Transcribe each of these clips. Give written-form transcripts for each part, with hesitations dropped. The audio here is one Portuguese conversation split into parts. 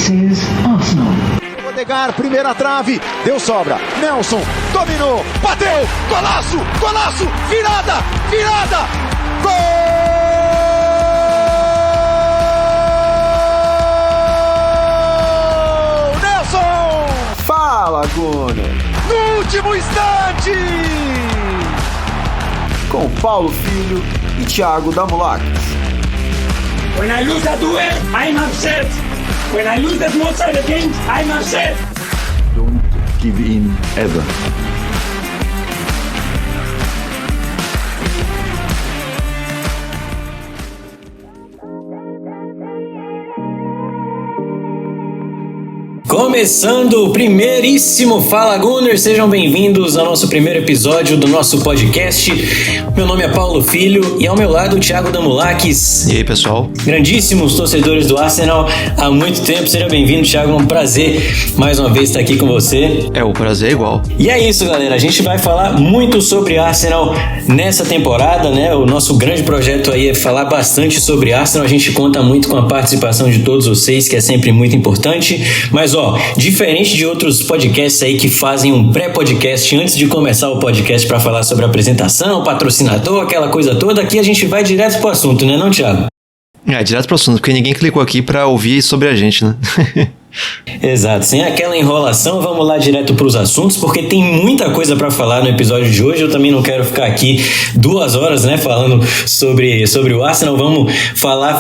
This is Arsenal. Odegaard, primeira trave, deu sobra. Nelson dominou, bateu, golaço, golaço, virada, virada, gol! Nelson! Fala, Gunner! No último instante! Com Paulo Filho e Thiago Damulakis. When I lose a duel, I'm upset. When I lose the small side again, I'm upset. Don't give in ever. Começando o primeiríssimo Fala Gunner, sejam bem-vindos ao nosso primeiro episódio do nosso podcast. Meu nome é Paulo Filho e ao meu lado o Thiago Damulakis. E aí, pessoal? Grandíssimos torcedores do Arsenal há muito tempo, seja bem-vindo, Thiago, é um prazer mais uma vez estar aqui com você. O prazer é igual. E é isso, galera, a gente vai falar muito sobre Arsenal nessa temporada, né? O nosso grande projeto aí é falar bastante sobre Arsenal, a gente conta muito com a participação de todos vocês, que é sempre muito importante, mas diferente de outros podcasts aí que fazem um pré-podcast antes de começar o podcast para falar sobre a apresentação, patrocinador, aquela coisa toda, aqui a gente vai direto pro assunto, né não, Thiago? Direto pro assunto, porque ninguém clicou aqui para ouvir sobre a gente, né? Exato, sem aquela enrolação, vamos lá direto para os assuntos, porque tem muita coisa para falar no episódio de hoje. Eu também não quero ficar aqui 2 horas, né, falando sobre o Arsenal. Vamos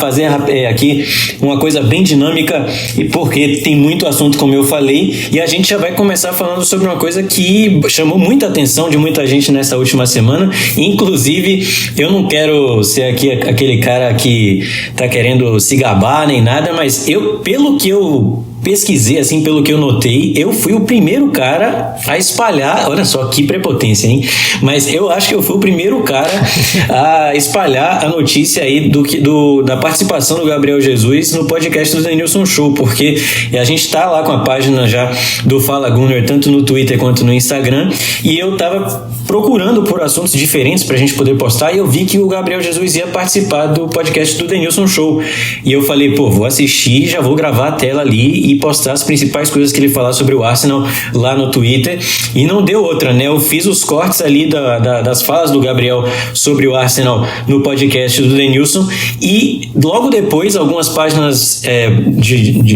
fazer aqui uma coisa bem dinâmica, porque tem muito assunto, como eu falei, e a gente já vai começar falando sobre uma coisa que chamou muita atenção de muita gente nessa última semana. Inclusive, eu não quero ser aqui aquele cara que tá querendo se gabar nem nada, mas pelo que eu pesquisei, assim, pelo que eu notei, eu fui o primeiro cara a espalhar, olha só que prepotência, hein? Mas eu acho que eu fui o primeiro cara a espalhar a notícia aí da participação do Gabriel Jesus no podcast do Denilson Show, porque a gente tá lá com a página já do Fala Gunner, tanto no Twitter quanto no Instagram, e eu tava procurando por assuntos diferentes pra gente poder postar, e eu vi que o Gabriel Jesus ia participar do podcast do Denilson Show, e eu falei, vou assistir, já vou gravar a tela ali e postar as principais coisas que ele falar sobre o Arsenal lá no Twitter, e não deu outra, né? Eu fiz os cortes ali das falas do Gabriel sobre o Arsenal no podcast do Denilson, e logo depois algumas páginas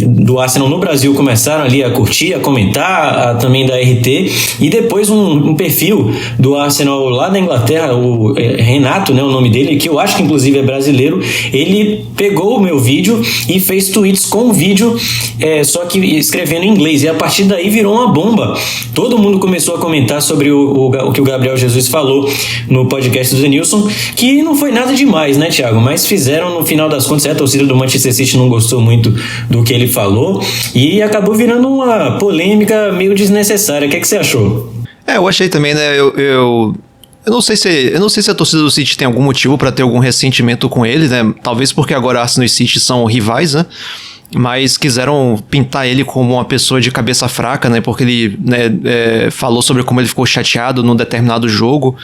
do Arsenal no Brasil começaram ali a curtir, a comentar, também da RT, e depois um perfil do Arsenal lá da Inglaterra, o Renato, né, o nome dele, que eu acho que inclusive é brasileiro, ele pegou o meu vídeo e fez tweets com o vídeo, só que escrevendo em inglês, e a partir daí virou uma bomba. Todo mundo começou a comentar sobre o que o Gabriel Jesus falou no podcast do Denilson, que não foi nada demais, né, Thiago? Mas fizeram, no final das contas, a torcida do Manchester City não gostou muito do que ele falou, e acabou virando uma polêmica meio desnecessária. O que você achou? Eu achei também, né? Eu não sei se a torcida do City tem algum motivo para ter algum ressentimento com ele, né? Talvez porque agora Arsenal e City são rivais, né? Mas quiseram pintar ele como uma pessoa de cabeça fraca, né? Porque ele falou sobre como ele ficou chateado num determinado jogo.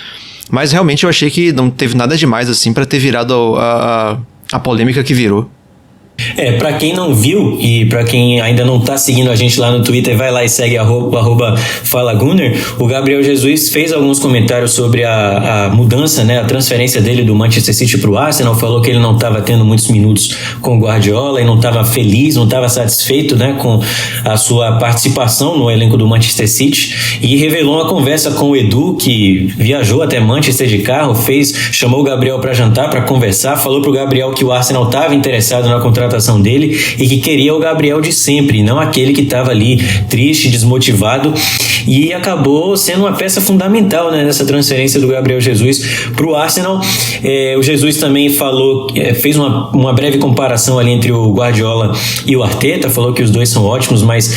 Mas realmente eu achei que não teve nada demais assim para ter virado a polêmica que virou. Pra quem não viu e pra quem ainda não tá seguindo a gente lá no Twitter, vai lá e segue @FalaGunner. O Gabriel Jesus fez alguns comentários sobre a mudança, né, a transferência dele do Manchester City pro Arsenal. Falou que ele não estava tendo muitos minutos com o Guardiola e não estava feliz, não estava satisfeito, né, com a sua participação no elenco do Manchester City, e revelou uma conversa com o Edu, que viajou até Manchester de carro, chamou o Gabriel para jantar, para conversar, falou pro Gabriel que o Arsenal estava interessado na contratação dele e que queria o Gabriel de sempre, não aquele que estava ali triste, desmotivado, e acabou sendo uma peça fundamental, né, nessa transferência do Gabriel Jesus para o Arsenal. O Jesus também fez uma breve comparação ali entre o Guardiola e o Arteta, falou que os dois são ótimos, mas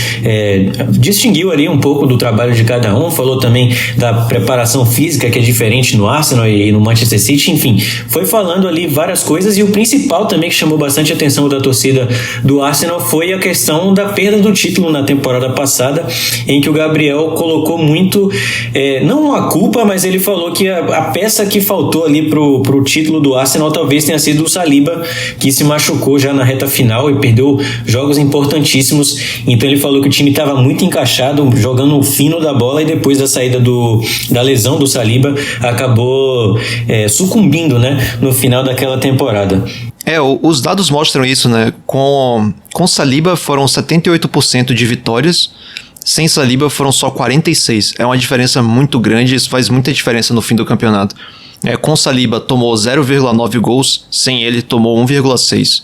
distinguiu ali um pouco do trabalho de cada um, falou também da preparação física que é diferente no Arsenal e no Manchester City, enfim, foi falando ali várias coisas, e o principal também que chamou bastante a atenção da torcida do Arsenal foi a questão da perda do título na temporada passada, em que o Gabriel colocou muito, não a culpa, mas ele falou que a peça que faltou ali pro título do Arsenal talvez tenha sido o Saliba, que se machucou já na reta final e perdeu jogos importantíssimos. Então ele falou que o time estava muito encaixado, jogando o fino da bola, e depois da saída da lesão do Saliba acabou sucumbindo, né, no final daquela temporada. Os dados mostram isso, né? Com Saliba foram 78% de vitórias, sem Saliba foram só 46%. É uma diferença muito grande, isso faz muita diferença no fim do campeonato. Com Saliba tomou 0,9 gols, sem ele tomou 1,6.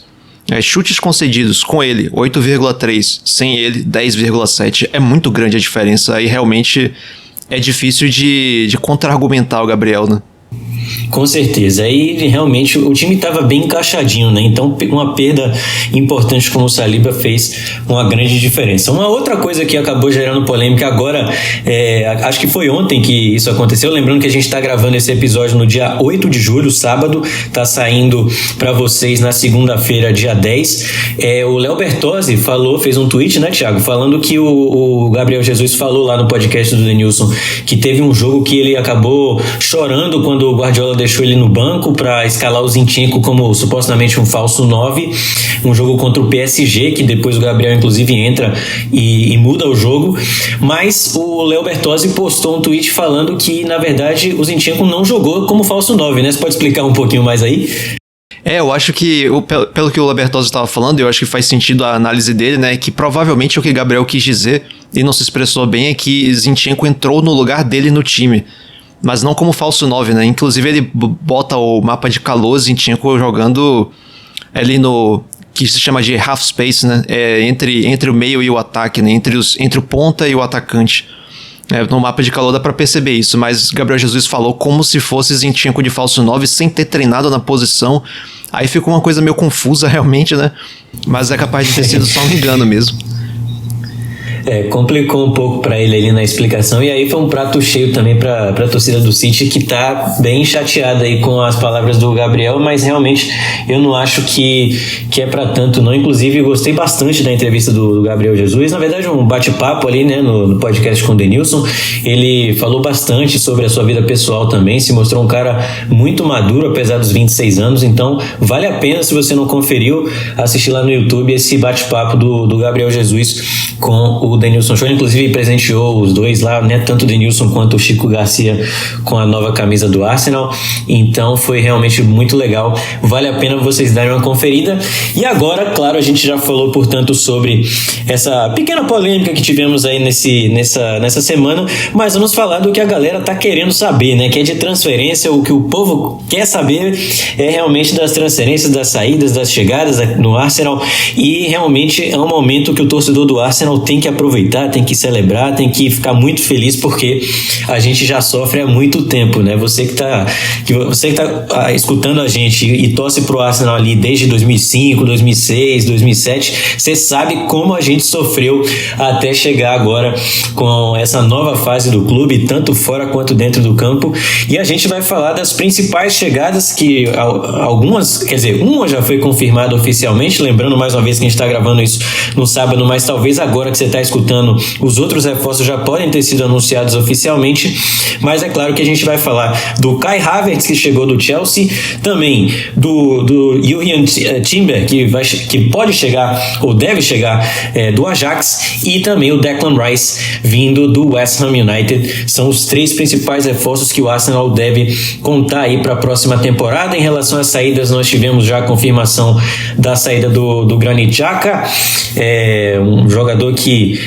Chutes concedidos, com ele 8,3, sem ele 10,7. É muito grande a diferença e realmente é difícil de contra-argumentar o Gabriel, né? Com certeza, aí realmente o time estava bem encaixadinho, né? Então uma perda importante como o Saliba fez uma grande diferença. Uma outra coisa que acabou gerando polêmica agora, acho que foi ontem que isso aconteceu, lembrando que a gente está gravando esse episódio no dia 8 de julho, sábado, tá saindo para vocês na segunda-feira, dia 10. O Léo Bertozzi fez um tweet, né, Thiago, falando que o Gabriel Jesus falou lá no podcast do Denilson que teve um jogo que ele acabou chorando quando o Guardiola deixou ele no banco para escalar o Zinchenko como supostamente um falso 9, um jogo contra o PSG, que depois o Gabriel inclusive entra e muda o jogo, mas o Léo Bertozzi postou um tweet falando que na verdade o Zinchenko não jogou como falso 9, né? Você pode explicar um pouquinho mais aí? Eu acho que, pelo que o Bertozzi estava falando, eu acho que faz sentido a análise dele, né? Que provavelmente o que Gabriel quis dizer, e não se expressou bem, é que Zinchenko entrou no lugar dele no time, mas não como falso 9, né? Inclusive ele bota o mapa de calor, Zinchenko jogando ali no que se chama de half space, né? Entre o meio e o ataque, né? Entre o ponta e o atacante. No mapa de calor dá pra perceber isso, mas Gabriel Jesus falou como se fosse Zinchenko de falso 9 sem ter treinado na posição. Aí ficou uma coisa meio confusa realmente, né? Mas é capaz de ter sido só um engano mesmo. Complicou um pouco para ele ali na explicação, e aí foi um prato cheio também para a torcida do City, que tá bem chateada aí com as palavras do Gabriel, mas realmente eu não acho que é para tanto não. Inclusive eu gostei bastante da entrevista do Gabriel Jesus, na verdade um bate-papo ali, né, no podcast com o Denilson. Ele falou bastante sobre a sua vida pessoal também, se mostrou um cara muito maduro apesar dos 26 anos, então vale a pena, se você não conferiu, assistir lá no YouTube esse bate-papo do Gabriel Jesus com o Denilson Show. Inclusive presenteou os dois lá, né, tanto o Denilson quanto o Chico Garcia com a nova camisa do Arsenal, então foi realmente muito legal, vale a pena vocês darem uma conferida. E agora, claro, a gente já falou, portanto, sobre essa pequena polêmica que tivemos aí nessa semana, mas vamos falar do que a galera tá querendo saber, né, que é de transferência. O que o povo quer saber é realmente das transferências, das saídas, das chegadas no Arsenal, e realmente é um momento que o torcedor do Arsenal tem que aproveitar, tem que celebrar, tem que ficar muito feliz, porque a gente já sofre há muito tempo, né? Você que tá escutando a gente e torce pro Arsenal ali desde 2005, 2006, 2007, você sabe como a gente sofreu até chegar agora com essa nova fase do clube, tanto fora quanto dentro do campo. E a gente vai falar das principais chegadas, que algumas, quer dizer, uma já foi confirmada oficialmente, lembrando mais uma vez que a gente está gravando isso no sábado, mas talvez agora que você está escutando, os outros reforços já podem ter sido anunciados oficialmente. Mas é claro que a gente vai falar do Kai Havertz, que chegou do Chelsea, também do Jurriën Timber, que pode chegar ou deve chegar do Ajax, e também o Declan Rice vindo do West Ham United. São os três principais reforços que o Arsenal deve contar aí para a próxima temporada. Em relação às saídas, nós tivemos já a confirmação da saída do Granit Xhaka, um jogador que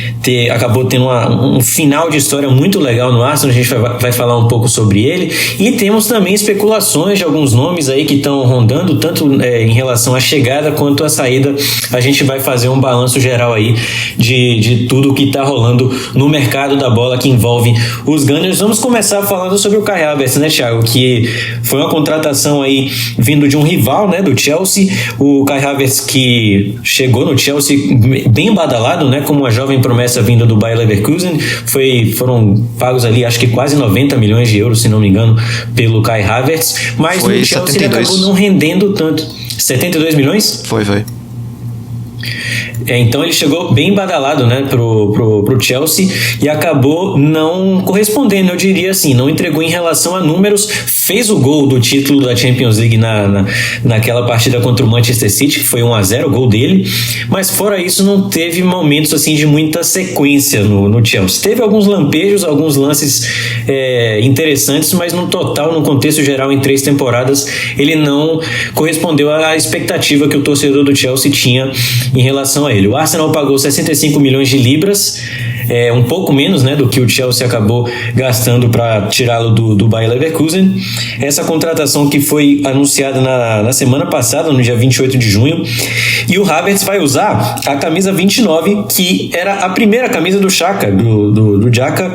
acabou tendo um final de história muito legal no Arsenal. A gente vai falar um pouco sobre ele, e temos também especulações de alguns nomes aí que estão rondando, tanto em relação à chegada quanto à saída. A gente vai fazer um balanço geral aí de tudo que está rolando no mercado da bola que envolve os Gunners. Vamos começar falando sobre o Kai Havertz, né, Thiago, que foi uma contratação aí vindo de um rival, né, do Chelsea. O Kai Havertz, que chegou no Chelsea bem badalado, né, como uma jovem promessa vinda do Bayer Leverkusen. Foram pagos ali, acho que quase 90 milhões de euros, se não me engano, pelo Kai Havertz, mas no Chelsea 72. Ele acabou não rendendo tanto. 72 milhões? Foi. Então ele chegou bem badalado, né, pro Chelsea e acabou não correspondendo, eu diria assim, não entregou em relação a números, fez o gol do título da Champions League naquela partida contra o Manchester City, que foi 1-0 o gol dele, mas fora isso não teve momentos assim de muita sequência no Chelsea. Teve alguns lampejos, alguns lances interessantes, mas no total, no contexto geral, em 3 temporadas, ele não correspondeu à expectativa que o torcedor do Chelsea tinha em relação a ele. O Arsenal pagou 65 milhões de libras, um pouco menos, né, do que o Chelsea acabou gastando para tirá-lo do Bayer Leverkusen. Essa contratação que foi anunciada na semana passada, no dia 28 de junho, e o Havertz vai usar a camisa 29, que era a primeira camisa do Xhaka, do Xhaka,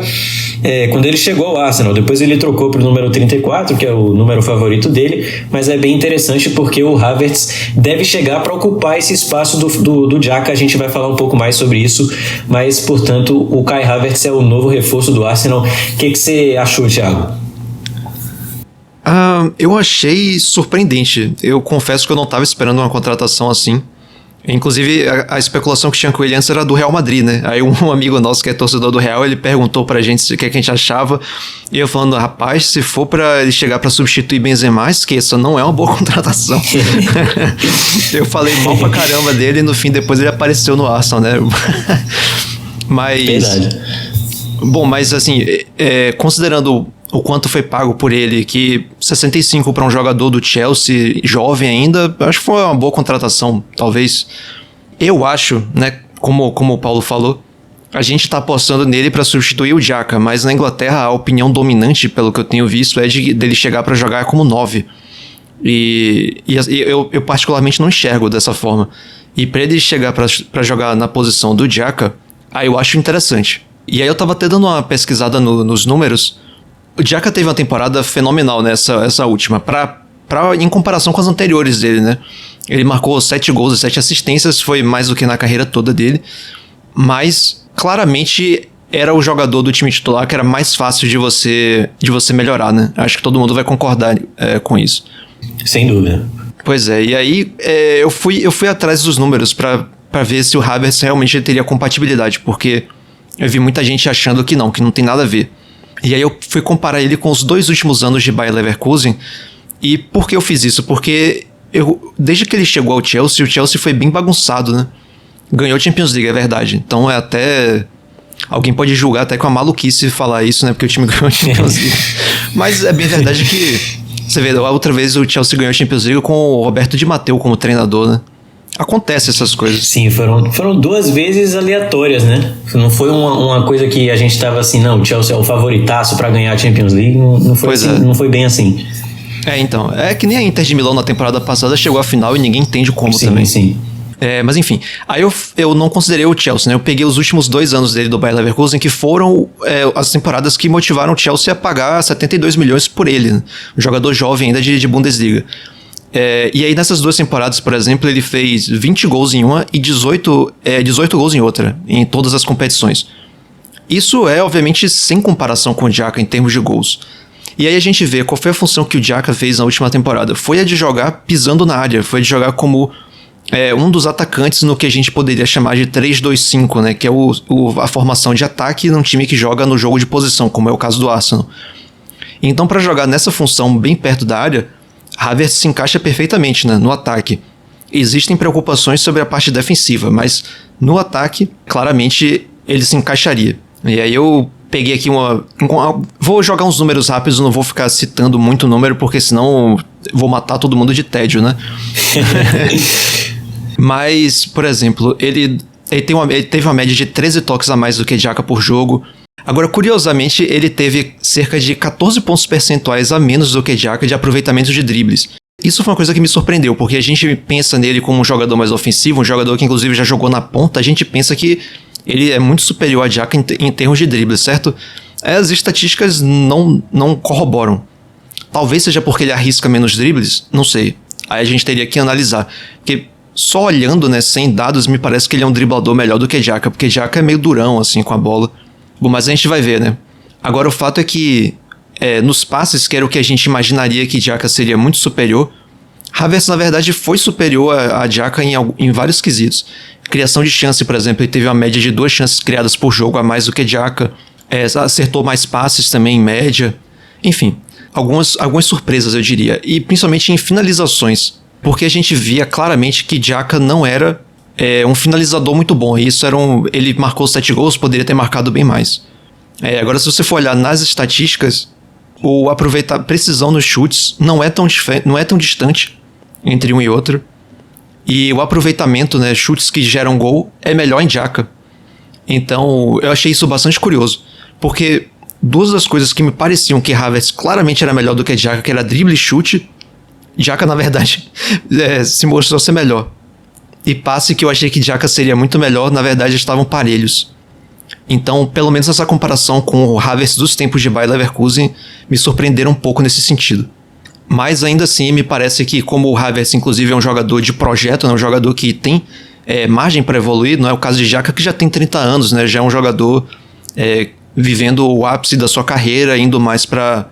quando ele chegou ao Arsenal. Depois ele trocou para o número 34, que é o número favorito dele, mas é bem interessante porque o Havertz deve chegar para ocupar esse espaço do Xhaka. A gente vai falar um pouco mais sobre isso, mas, portanto, o Kai Havertz é o novo reforço do Arsenal. O que você achou, Thiago? Eu achei surpreendente. Eu confesso que eu não estava esperando uma contratação assim. Inclusive, a especulação que tinha com ele antes era do Real Madrid, né? Aí um amigo nosso que é torcedor do Real, ele perguntou pra gente o que a gente achava. E eu falando, rapaz, se for pra ele chegar pra substituir Benzema, esqueça, não é uma boa contratação. Eu falei mal pra caramba dele e no fim, depois ele apareceu no Arsenal, né? Mas... Verdade. Bom, mas assim, considerando o quanto foi pago por ele, que 65 para um jogador do Chelsea, jovem ainda, acho que foi uma boa contratação, talvez. Eu acho, né, como o Paulo falou, a gente tá apostando nele para substituir o Xhaka, mas na Inglaterra a opinião dominante, pelo que eu tenho visto, é dele chegar para jogar como 9. E eu particularmente não enxergo dessa forma. E para ele chegar para jogar na posição do Xhaka, aí eu acho interessante. E aí eu tava até dando uma pesquisada nos números. O Xhaka teve uma temporada fenomenal nessa última, em comparação com as anteriores dele, né? Ele marcou 7 gols e 7 assistências, foi mais do que na carreira toda dele, mas claramente era o jogador do time titular que era mais fácil de você melhorar, né? Acho que todo mundo vai concordar com isso. Sem dúvida. Pois é, e aí eu fui atrás dos números pra ver se o Havertz realmente teria compatibilidade, porque eu vi muita gente achando que não tem nada a ver. E aí eu fui comparar ele com os 2 últimos anos de Bayer Leverkusen. E por que eu fiz isso? Porque desde que ele chegou ao Chelsea, o Chelsea foi bem bagunçado, né? Ganhou Champions League, é verdade. Então alguém pode julgar até com a maluquice falar isso, né? Porque o time ganhou Champions League. Mas é bem verdade que... Você vê, a outra vez o Chelsea ganhou Champions League com o Roberto Di Matteo como treinador, né? Acontece essas coisas. Sim, foram 2 vezes aleatórias, né? Não foi uma coisa que a gente tava assim, não, o Chelsea é o favoritaço pra ganhar a Champions League, não foi assim, não foi bem assim. Então, é que nem a Inter de Milão na temporada passada chegou à final e ninguém entende como também. Sim. Mas enfim, aí eu não considerei o Chelsea, né? Eu peguei os últimos 2 anos dele do Bayer Leverkusen, que foram as temporadas que motivaram o Chelsea a pagar 72 milhões por ele, né? Um jogador jovem ainda de Bundesliga. E aí nessas 2 temporadas, por exemplo, ele fez 20 gols em uma e 18 gols em outra, em todas as competições. Isso é, obviamente, sem comparação com o Xhaka em termos de gols. E aí a gente vê qual foi a função que o Xhaka fez na última temporada. Foi a de jogar pisando na área, foi a de jogar como um dos atacantes no que a gente poderia chamar de 3-2-5, né? Que é a formação de ataque num time que joga no jogo de posição, como é o caso do Arsenal. Então, para jogar nessa função bem perto da área, Havertz se encaixa perfeitamente, né, no ataque. Existem preocupações sobre a parte defensiva, mas no ataque, claramente, ele se encaixaria. E aí eu peguei aqui vou jogar uns números rápidos, não vou ficar citando muito número, porque senão vou matar todo mundo de tédio, né? Mas, por exemplo, ele teve uma média de 13 toques a mais do que Xhaka por jogo. Agora, curiosamente, ele teve cerca de 14 pontos percentuais a menos do que Xhaka de aproveitamento de dribles. Isso foi uma coisa que me surpreendeu, porque a gente pensa nele como um jogador mais ofensivo, um jogador que inclusive já jogou na ponta, a gente pensa que ele é muito superior a Xhaka em termos de dribles, certo? As estatísticas não corroboram. Talvez seja porque ele arrisca menos dribles, não sei. Aí a gente teria que analisar. Porque só olhando, né, sem dados, me parece que ele é um driblador melhor do que Xhaka, porque Xhaka é meio durão, assim, com a bola. Bom, mas a gente vai ver, né? Agora, o fato é que nos passes, que era o que a gente imaginaria que Xhaka seria muito superior, Havertz, na verdade, foi superior a Xhaka em vários quesitos. Criação de chance, por exemplo, ele teve uma média de 2 chances criadas por jogo a mais do que Xhaka. Acertou mais passes também em média. Enfim, algumas surpresas, eu diria. E principalmente em finalizações. Porque a gente via claramente que Xhaka não era um finalizador muito bom. Ele marcou 7 gols, poderia ter marcado bem mais. Agora, se você for olhar nas estatísticas, precisão nos chutes não é tão distante entre um e outro. E o aproveitamento, né, chutes que geram gol, é melhor em Xhaka. Então, eu achei isso bastante curioso. Porque 2 das coisas que me pareciam que Havertz claramente era melhor do que Xhaka, que era drible e chute, Xhaka, na verdade, se mostrou ser melhor. E passe, que eu achei que Xhaka seria muito melhor, na verdade estavam parelhos. Então, pelo menos essa comparação com o Havertz dos tempos de Bayer Leverkusen me surpreenderam um pouco nesse sentido. Mas ainda assim, me parece que como o Havertz, inclusive, é um jogador de projeto, né, um jogador que tem margem para evoluir, não é o caso de Xhaka, que já tem 30 anos, né, já é um jogador vivendo o ápice da sua carreira, indo mais para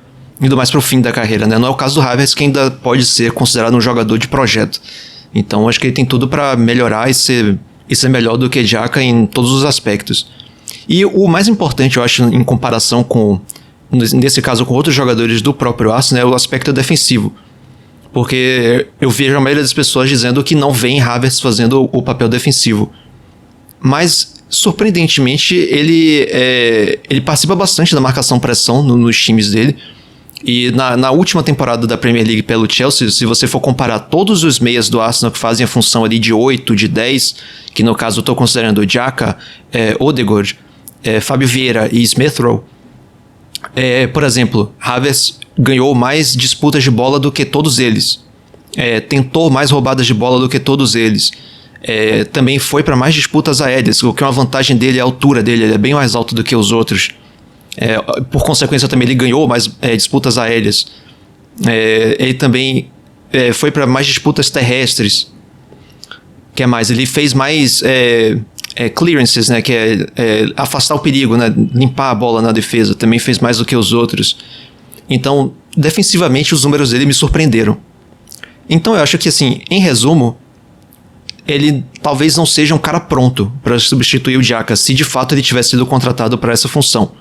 o fim da carreira, né? Não é o caso do Havertz, que ainda pode ser considerado um jogador de projeto. Então, acho que ele tem tudo para melhorar e ser melhor do que Xhaka em todos os aspectos. E o mais importante, eu acho, em comparação com, nesse caso, com outros jogadores do próprio Arsenal, é o aspecto defensivo. Porque eu vejo a maioria das pessoas dizendo que não vem Havertz fazendo o papel defensivo. Mas, surpreendentemente, ele participa bastante da marcação-pressão nos times dele. E na última temporada da Premier League pelo Chelsea, se você for comparar todos os meias do Arsenal que fazem a função ali de 8, de 10, que no caso eu estou considerando Xhaka, Odegaard, Fábio Vieira e Smith Rowe, por exemplo, Havertz ganhou mais disputas de bola do que todos eles. Tentou mais roubadas de bola do que todos eles. Também foi para mais disputas aéreas, o que é uma vantagem dele é a altura dele, ele é bem mais alto do que os outros. Por consequência também ele ganhou mais disputas aéreas. Ele também foi para mais disputas terrestres. O que é mais? Ele fez mais clearances, né, que é afastar o perigo, né, limpar a bola na defesa. Também fez mais do que os outros. Então, defensivamente, os números dele me surpreenderam. Então eu acho que, assim, em resumo, ele talvez não seja um cara pronto para substituir o Xhaka, se de fato ele tivesse sido contratado para essa função.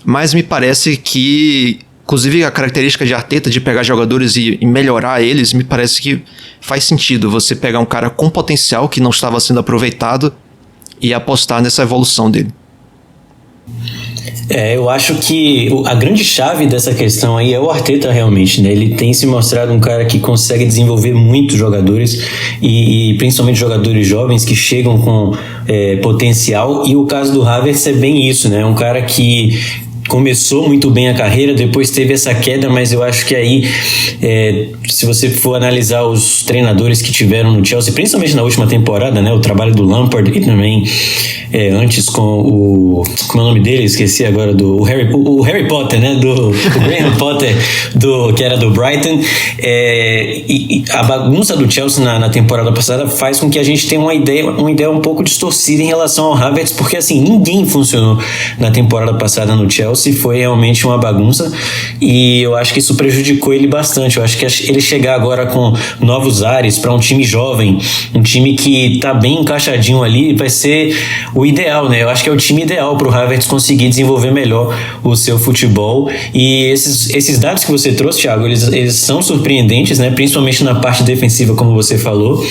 Mas me parece que, inclusive, a característica de Arteta de pegar jogadores e melhorar eles, me parece que faz sentido você pegar um cara com potencial que não estava sendo aproveitado e apostar nessa evolução dele. Eu acho que a grande chave dessa questão aí é o Arteta realmente, né? Ele tem se mostrado um cara que consegue desenvolver muitos jogadores e principalmente jogadores jovens que chegam com potencial, e o caso do Havertz é bem isso, né? Um cara que começou muito bem a carreira, depois teve essa queda, mas eu acho que aí, se você for analisar os treinadores que tiveram no Chelsea, principalmente na última temporada, né, o trabalho do Lampard e também antes com o... como é o nome dele? Esqueci agora, o Harry Potter, né, o Graham Potter, que era do Brighton, e a bagunça do Chelsea na temporada passada faz com que a gente tenha uma ideia um pouco distorcida em relação ao Havertz, porque assim, ninguém funcionou na temporada passada no Chelsea, foi realmente uma bagunça, e eu acho que isso prejudicou ele bastante. Eu acho que ele chegar agora com novos ares para um time jovem, um time que tá bem encaixadinho ali, vai ser o ideal, né? Eu acho que é o time ideal para o Havertz conseguir desenvolver melhor o seu futebol. E esses dados que você trouxe, Thiago, eles são surpreendentes, né? Principalmente na parte defensiva, como você falou,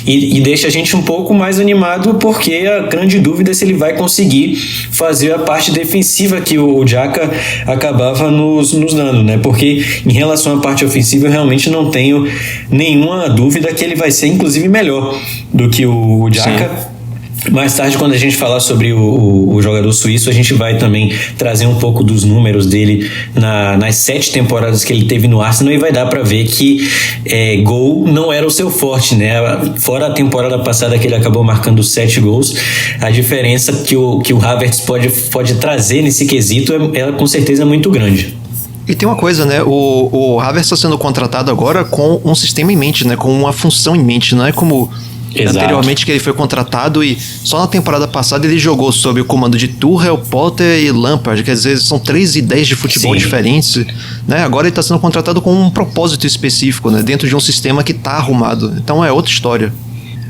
e deixa a gente um pouco mais animado, porque a grande dúvida é se ele vai conseguir fazer a parte defensiva que o Xhaka acabava nos dando, né? Porque em relação à parte ofensiva eu realmente não tenho nenhuma dúvida que ele vai ser inclusive melhor do que o Xhaka. Sim. Mais tarde, quando a gente falar sobre o jogador suíço, a gente vai também trazer um pouco dos números dele nas 7 temporadas que ele teve no Arsenal, e vai dar para ver que gol não era o seu forte, né? Fora a temporada passada que ele acabou marcando 7 gols, a diferença que o Havertz pode trazer nesse quesito é com certeza muito grande. E tem uma coisa, né? O Havertz está sendo contratado agora com um sistema em mente, né? Com uma função em mente. Não é como Exato. Anteriormente que ele foi contratado e só na temporada passada ele jogou sob o comando de Tuchel, Potter e Lampard, que às vezes são 3 ideias de futebol diferentes, né? Agora ele está sendo contratado com um propósito específico, né? Dentro de um sistema que está arrumado. Então é outra história.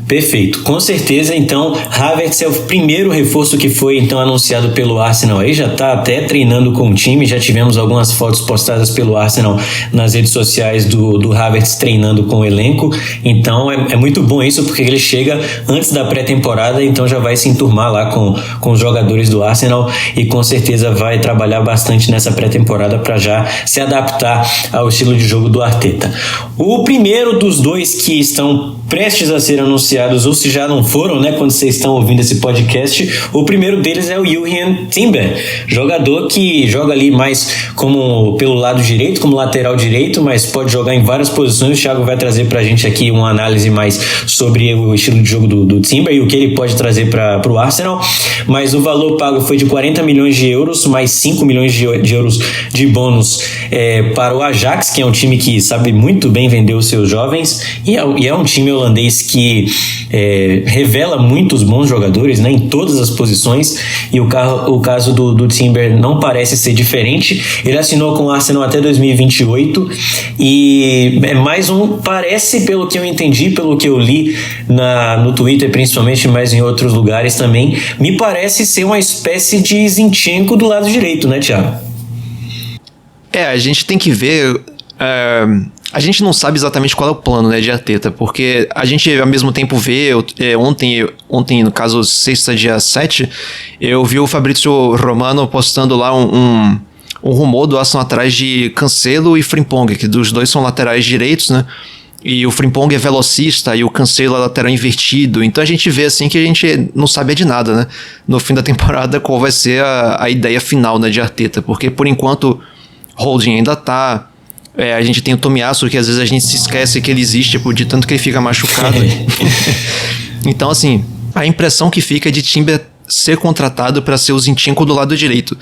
Perfeito, com certeza. Então Havertz é o primeiro reforço que foi então anunciado pelo Arsenal aí, já está até treinando com o time, já tivemos algumas fotos postadas pelo Arsenal nas redes sociais do Havertz treinando com o elenco, então é muito bom isso, porque ele chega antes da pré-temporada, então já vai se enturmar lá com os jogadores do Arsenal e com certeza vai trabalhar bastante nessa pré-temporada para já se adaptar ao estilo de jogo do Arteta. O primeiro dos dois que estão prestes a ser anunciados, ou se já não foram, né, quando vocês estão ouvindo esse podcast, o primeiro deles é o Jurrien Timber, jogador que joga ali mais como pelo lado direito, como lateral direito, mas pode jogar em várias posições. O Thiago vai trazer pra gente aqui uma análise mais sobre o estilo de jogo do Timber e o que ele pode trazer para o Arsenal, mas o valor pago foi de 40 milhões de euros, mais 5 milhões de euros de bônus para o Ajax, que é um time que sabe muito bem vender os seus jovens, e é um time holandês que revela muitos bons jogadores, né, em todas as posições, e o caso do Timber não parece ser diferente. Ele assinou com o Arsenal até 2028 e é mais parece, pelo que eu entendi, pelo que eu li no Twitter principalmente, mas em outros lugares também, me parece ser uma espécie de Zinchenko do lado direito, né, Thiago? A gente tem que ver... A gente não sabe exatamente qual é o plano, né, de Arteta, porque a gente ao mesmo tempo vê, ontem no caso sexta dia 7, eu vi o Fabrizio Romano postando lá um rumor do Arsenal atrás de Cancelo e Frimpong, que dos dois são laterais direitos, né, e o Frimpong é velocista e o Cancelo é lateral invertido, então a gente vê assim que a gente não sabe de nada, né, no fim da temporada qual vai ser a ideia final, né, de Arteta, porque por enquanto Holding ainda tá... a gente tem o Tomiyasu, que às vezes a gente se esquece que ele existe, de tanto que ele fica machucado. Então, assim, a impressão que fica é de Timber ser contratado para ser o Zinchenko do lado direito.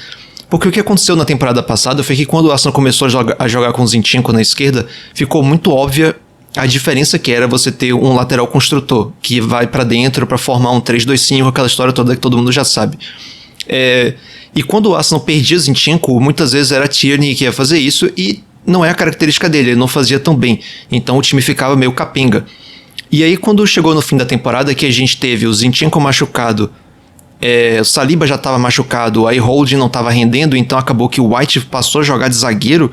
Porque o que aconteceu na temporada passada foi que quando o Arsenal começou a jogar com o Zinchenko na esquerda, ficou muito óbvia a diferença que era você ter um lateral construtor, que vai para dentro para formar um 3-2-5, aquela história toda que todo mundo já sabe. E quando o Arsenal perdia Zinchenko, muitas vezes era Tierney que ia fazer isso e não é a característica dele, ele não fazia tão bem. Então o time ficava meio capenga. E aí quando chegou no fim da temporada que a gente teve o Zinchenko machucado, o Saliba já estava machucado, aí Holding não estava rendendo, então acabou que o White passou a jogar de zagueiro.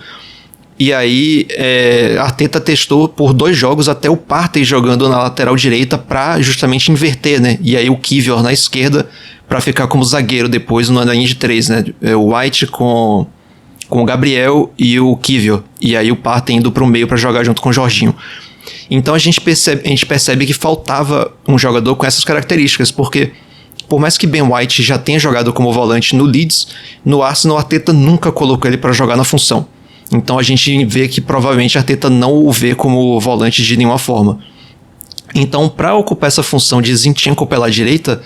E aí Arteta testou por 2 jogos até o Partey jogando na lateral direita para justamente inverter, né? E aí o Kivior na esquerda para ficar como zagueiro depois no linha de 3, né? O White com o Gabriel e o Kivior, e aí o Partey indo para o meio para jogar junto com o Jorginho. Então a gente percebe que faltava um jogador com essas características, porque por mais que Ben White já tenha jogado como volante no Leeds, no Arsenal Arteta nunca colocou ele para jogar na função. Então a gente vê que provavelmente Arteta não o vê como volante de nenhuma forma. Então para ocupar essa função de Zinchenko pela direita,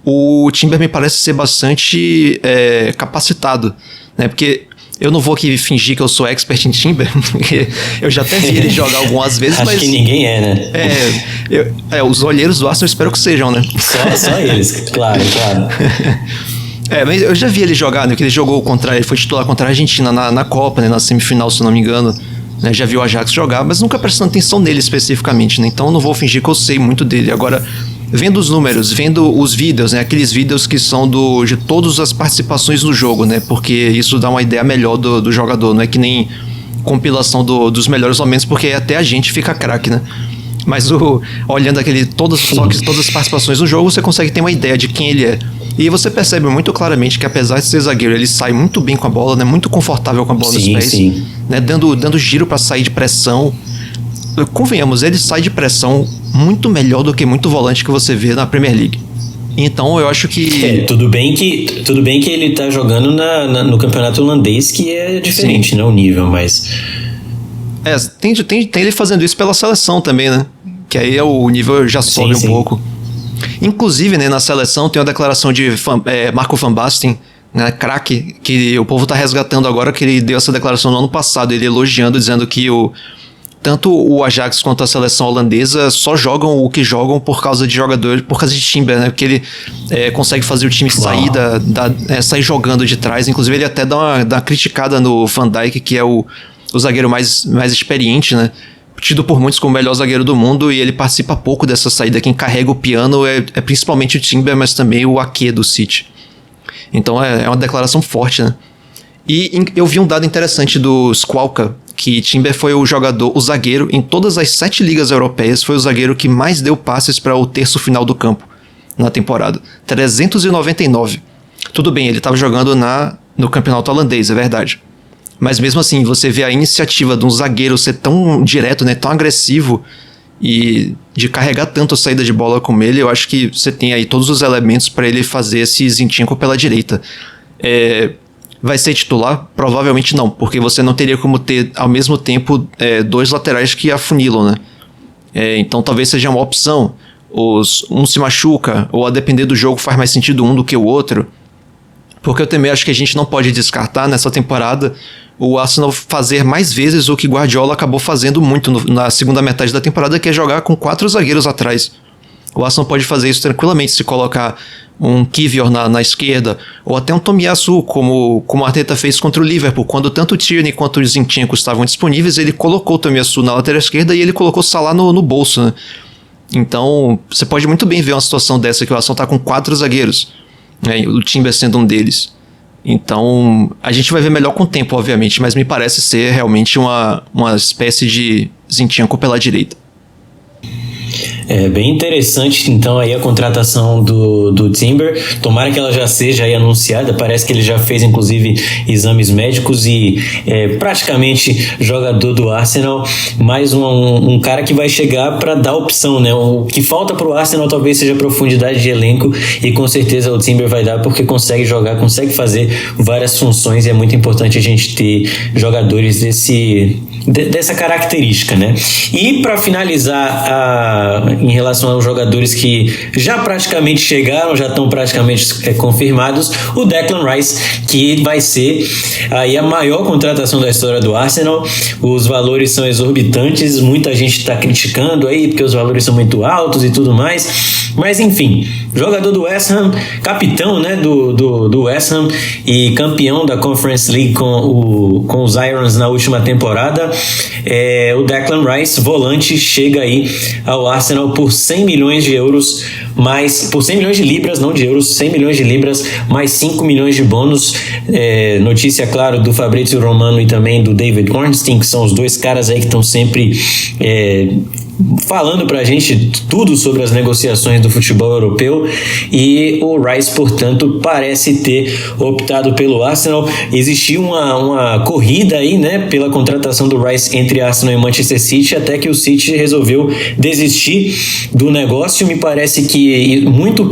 o Timber me parece ser bastante capacitado, né? Porque eu não vou aqui fingir que eu sou expert em Timber, porque eu já até vi ele jogar algumas vezes, Acho que ninguém né? Os olheiros do Arsenal eu espero que sejam, né? Só eles, claro. Mas eu já vi ele jogar, né? Que ele jogou ele foi titular contra a Argentina na Copa, né? Na semifinal, se eu não me engano. Né? Já vi o Ajax jogar, mas nunca prestando atenção nele especificamente, né? Então eu não vou fingir que eu sei muito dele. Agora, vendo os números, vendo os vídeos, né? Aqueles vídeos que são de todas as participações no jogo, né? Porque isso dá uma ideia melhor do jogador, não é que nem compilação dos melhores momentos, porque até a gente fica craque, né? Mas olhando todas as participações no jogo, você consegue ter uma ideia de quem ele é. E você percebe muito claramente que apesar de ser zagueiro, ele sai muito bem com a bola, né? Muito confortável com a bola nos pés, né? Dando giro para sair de pressão. Convenhamos, ele sai de pressão muito melhor do que muito volante que você vê na Premier League. Então eu acho que... Tudo bem que ele tá jogando no campeonato holandês, que é diferente, né, o nível, mas... Tem ele fazendo isso pela seleção também, né? Que aí o nível já sobe um pouco. Inclusive, né, na seleção tem uma declaração de Marco van Basten, né, craque, que o povo tá resgatando agora, que ele deu essa declaração no ano passado, ele elogiando, dizendo que tanto o Ajax quanto a seleção holandesa só jogam o que jogam por causa de jogador, por causa de Timber, né? Porque ele consegue fazer o time sair, sair jogando de trás. Inclusive ele até dá uma criticada no Van Dijk, que é o zagueiro mais experiente, né? Tido por muitos como o melhor zagueiro do mundo, e ele participa pouco dessa saída. Quem carrega o piano é principalmente o Timber, mas também o Ake do City. Então é uma declaração forte, né? E eu vi um dado interessante do Squawka, que Timber foi o zagueiro, em todas as 7 ligas europeias, foi o zagueiro que mais deu passes para o terço final do campo na temporada. 399. Tudo bem, ele estava jogando no campeonato holandês, é verdade. Mas mesmo assim, você vê a iniciativa de um zagueiro ser tão direto, né, tão agressivo, e de carregar tanto a saída de bola como ele, eu acho que você tem aí todos os elementos para ele fazer esse Zinchenko pela direita. Vai ser titular? Provavelmente não, porque você não teria como ter ao mesmo tempo 2 laterais que afunilam, né? Então talvez seja uma opção. Um se machuca, ou a depender do jogo faz mais sentido um do que o outro. Porque eu também acho que a gente não pode descartar nessa temporada o Arsenal fazer mais vezes o que Guardiola acabou fazendo muito na segunda metade da temporada, que é jogar com 4 zagueiros atrás. O Arsenal pode fazer isso tranquilamente se colocar um Kivior na esquerda, ou até um Tomiyasu, como o Arteta fez contra o Liverpool. Quando tanto o Tierney quanto o Zinchenko estavam disponíveis, ele colocou o Tomiyasu na lateral esquerda e ele colocou o Salah no bolso, né? Então, você pode muito bem ver uma situação dessa, que o Arsenal está com 4 zagueiros, né? O Timber sendo um deles. Então, a gente vai ver melhor com o tempo, obviamente, mas me parece ser realmente uma espécie de Zinchenko pela direita. É bem interessante, então, aí a contratação do Timber. Tomara que ela já seja aí anunciada. Parece que ele já fez, inclusive, exames médicos e praticamente jogador do Arsenal. Mais um cara que vai chegar para dar opção, né? O que falta para o Arsenal talvez seja profundidade de elenco, e com certeza o Timber vai dar, porque consegue jogar, consegue fazer várias funções, e é muito importante a gente ter jogadores dessa característica, né? E para finalizar, em relação aos jogadores que já praticamente chegaram, já estão praticamente confirmados, o Declan Rice, que vai ser aí a maior contratação da história do Arsenal. Os valores são exorbitantes, muita gente está criticando aí porque os valores são muito altos e tudo mais, mas enfim, jogador do West Ham, capitão, né, do West Ham e campeão da Conference League com os Irons na última temporada. O Declan Rice, volante, chega aí ao Arsenal por 100 milhões de euros, por 100 milhões de libras, não de euros, 100 milhões de libras, mais 5 milhões de bônus. Notícia, claro, do Fabrizio Romano e também do David Ornstein, que são os dois caras aí que estão sempre falando pra gente tudo sobre as negociações do futebol europeu. E o Rice, portanto, parece ter optado pelo Arsenal. Existiu uma corrida aí, né, pela contratação do Rice entre Arsenal e Manchester City, até que o City resolveu desistir do negócio. Me parece que muito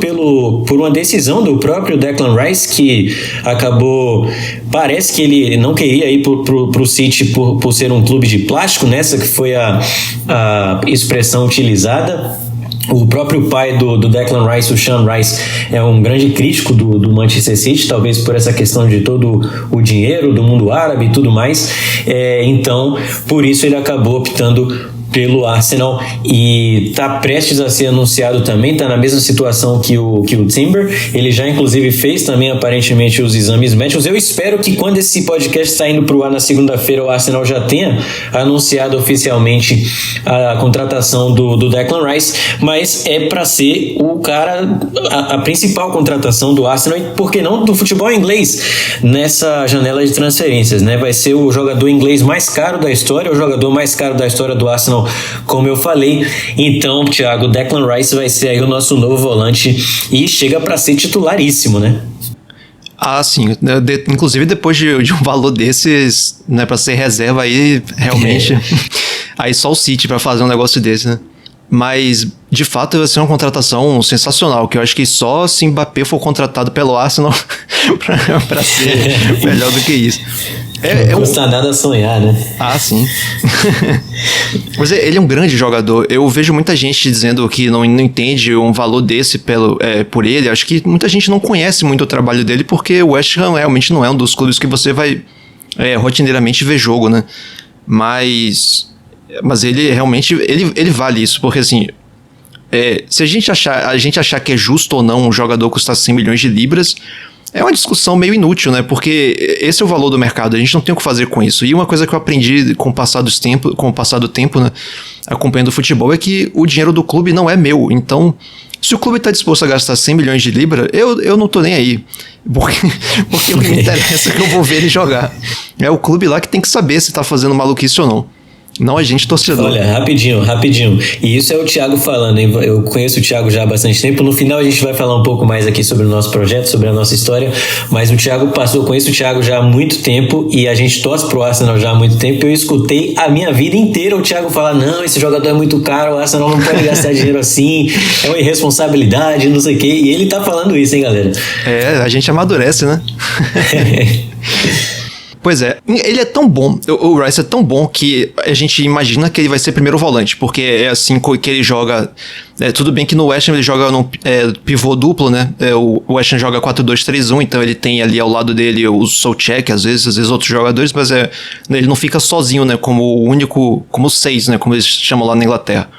por uma decisão do próprio Declan Rice, que acabou, parece que ele não queria ir pro City por ser um clube de plástico, nessa que foi a expressão utilizada. O próprio pai do Declan Rice, o Sean Rice, é um grande crítico do Manchester City, talvez por essa questão de todo o dinheiro do mundo árabe e tudo mais. Então, por isso ele acabou optando pelo Arsenal e está prestes a ser anunciado também, está na mesma situação que o Timber. Ele já inclusive fez também aparentemente os exames médicos. Eu espero que quando esse podcast está indo para o ar na segunda-feira, o Arsenal já tenha anunciado oficialmente a contratação do Declan Rice, mas é para ser o cara, a principal contratação do Arsenal, e por que não do futebol inglês nessa janela de transferências, né? Vai ser o jogador inglês mais caro da história, o jogador mais caro da história do Arsenal, como eu falei. Então, Thiago, Declan Rice vai ser aí o nosso novo volante e chega para ser titularíssimo, né? Ah, sim. Inclusive, depois de um valor desses, né, para ser reserva aí, realmente, aí só o City para fazer um negócio desse, né? Mas, de fato, vai ser uma contratação sensacional, que eu acho que só se Mbappé for contratado pelo Arsenal para ser melhor do que isso. Não custa nada sonhar, né? Ah, sim. Mas ele é um grande jogador. Eu vejo muita gente dizendo que não entende um valor desse por ele. Acho que muita gente não conhece muito o trabalho dele, porque o West Ham realmente não é um dos clubes que você vai rotineiramente ver jogo, né? Mas Mas ele realmente, ele vale isso, porque assim, se a gente achar que é justo ou não um jogador custar 100 milhões de libras, é uma discussão meio inútil, né? Porque esse é o valor do mercado, a gente não tem o que fazer com isso. E uma coisa que eu aprendi com o passar do tempo, né, acompanhando o futebol, é que o dinheiro do clube não é meu. Então, se o clube está disposto a gastar 100 milhões de libras, eu não tô nem aí. Porque o que me interessa é que eu vou ver ele jogar. É o clube lá que tem que saber se tá fazendo maluquice ou não. Não a gente, torcedor. Olha, rapidinho. E isso é o Thiago falando, hein? Eu conheço o Thiago já há bastante tempo. No final a gente vai falar um pouco mais aqui sobre o nosso projeto, sobre a nossa história. Mas o Thiago eu conheço o Thiago já há muito tempo e a gente torce pro Arsenal já há muito tempo. Eu escutei a minha vida inteira o Thiago falar: não, esse jogador é muito caro, o Arsenal não pode gastar dinheiro assim, é uma irresponsabilidade, não sei o quê. E ele tá falando isso, hein, galera? A gente amadurece, né? Pois é, ele é tão bom, o Rice é tão bom que a gente imagina que ele vai ser primeiro volante, porque é assim que ele joga. Tudo bem que no West Ham ele joga no pivô duplo, né? O West Ham joga 4-2-3-1, então ele tem ali ao lado dele o Souček, às vezes outros jogadores, mas ele não fica sozinho, né? Como o único, como 6, né? Como eles chamam lá na Inglaterra.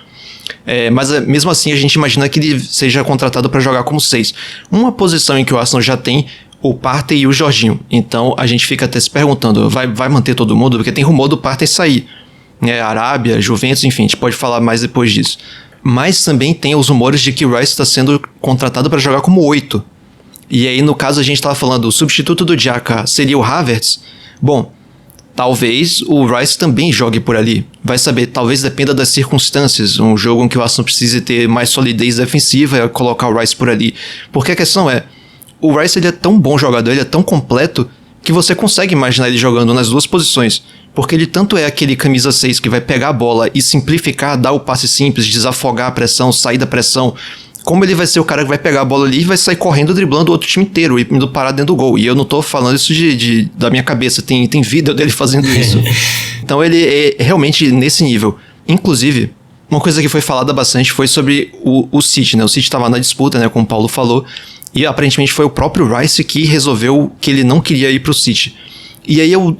Mas mesmo assim a gente imagina que ele seja contratado para jogar como 6. Uma posição em que o Arsenal já tem o Partey e o Jorginho. Então a gente fica até se perguntando, vai manter todo mundo? Porque tem rumor do Partey sair. Arábia, Juventus, enfim, a gente pode falar mais depois disso. Mas também tem os rumores de que o Rice está sendo contratado para jogar como 8. E aí, no caso, a gente estava falando, o substituto do Xhaka seria o Havertz. Bom, talvez o Rice também jogue por ali. Vai saber, talvez dependa das circunstâncias. Um jogo em que o Arsenal precise ter mais solidez defensiva é colocar o Rice por ali. Porque a questão é, o Rice ele é tão bom jogador, ele é tão completo, que você consegue imaginar ele jogando nas duas posições. Porque ele tanto é aquele camisa 6 que vai pegar a bola e simplificar, dar o passe simples, desafogar a pressão, sair da pressão, como ele vai ser o cara que vai pegar a bola ali e vai sair correndo, driblando o outro time inteiro e indo parar dentro do gol. E eu não tô falando isso da minha cabeça, tem vídeo dele fazendo isso. Então ele é realmente nesse nível. Inclusive, uma coisa que foi falada bastante foi sobre o City, né? O City estava na disputa, né? Como o Paulo falou. E aparentemente foi o próprio Rice que resolveu que ele não queria ir pro City. E aí eu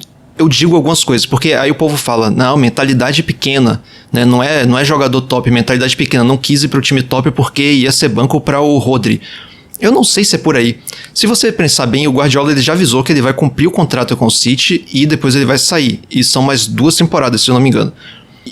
digo algumas coisas, porque aí o povo fala, não, mentalidade pequena, né? Não é jogador top, mentalidade pequena, não quis ir pro time top porque ia ser banco para o Rodri. Eu não sei se é por aí. Se você pensar bem, o Guardiola ele já avisou que ele vai cumprir o contrato com o City e depois ele vai sair. E são mais 2 temporadas, se eu não me engano.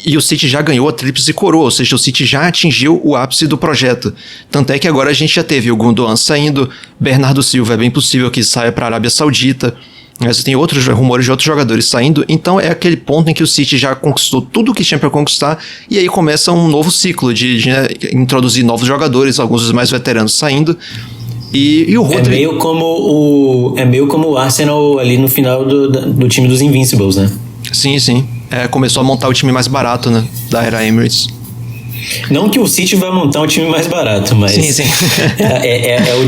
E o City já ganhou a tríplice coroa, ou seja, o City já atingiu o ápice do projeto. Tanto é que agora a gente já teve o Gundogan saindo, Bernardo Silva é bem possível que saia para a Arábia Saudita, mas tem outros rumores de outros jogadores saindo, então é aquele ponto em que o City já conquistou tudo o que tinha para conquistar, e aí começa um novo ciclo de introduzir novos jogadores, alguns dos mais veteranos saindo, e o Rodri... É meio como o Arsenal ali no final do time dos Invincibles, né? Sim. Começou a montar o time mais barato, né? Da era Emirates. Não que o City vai montar um time mais barato, mas sim. é o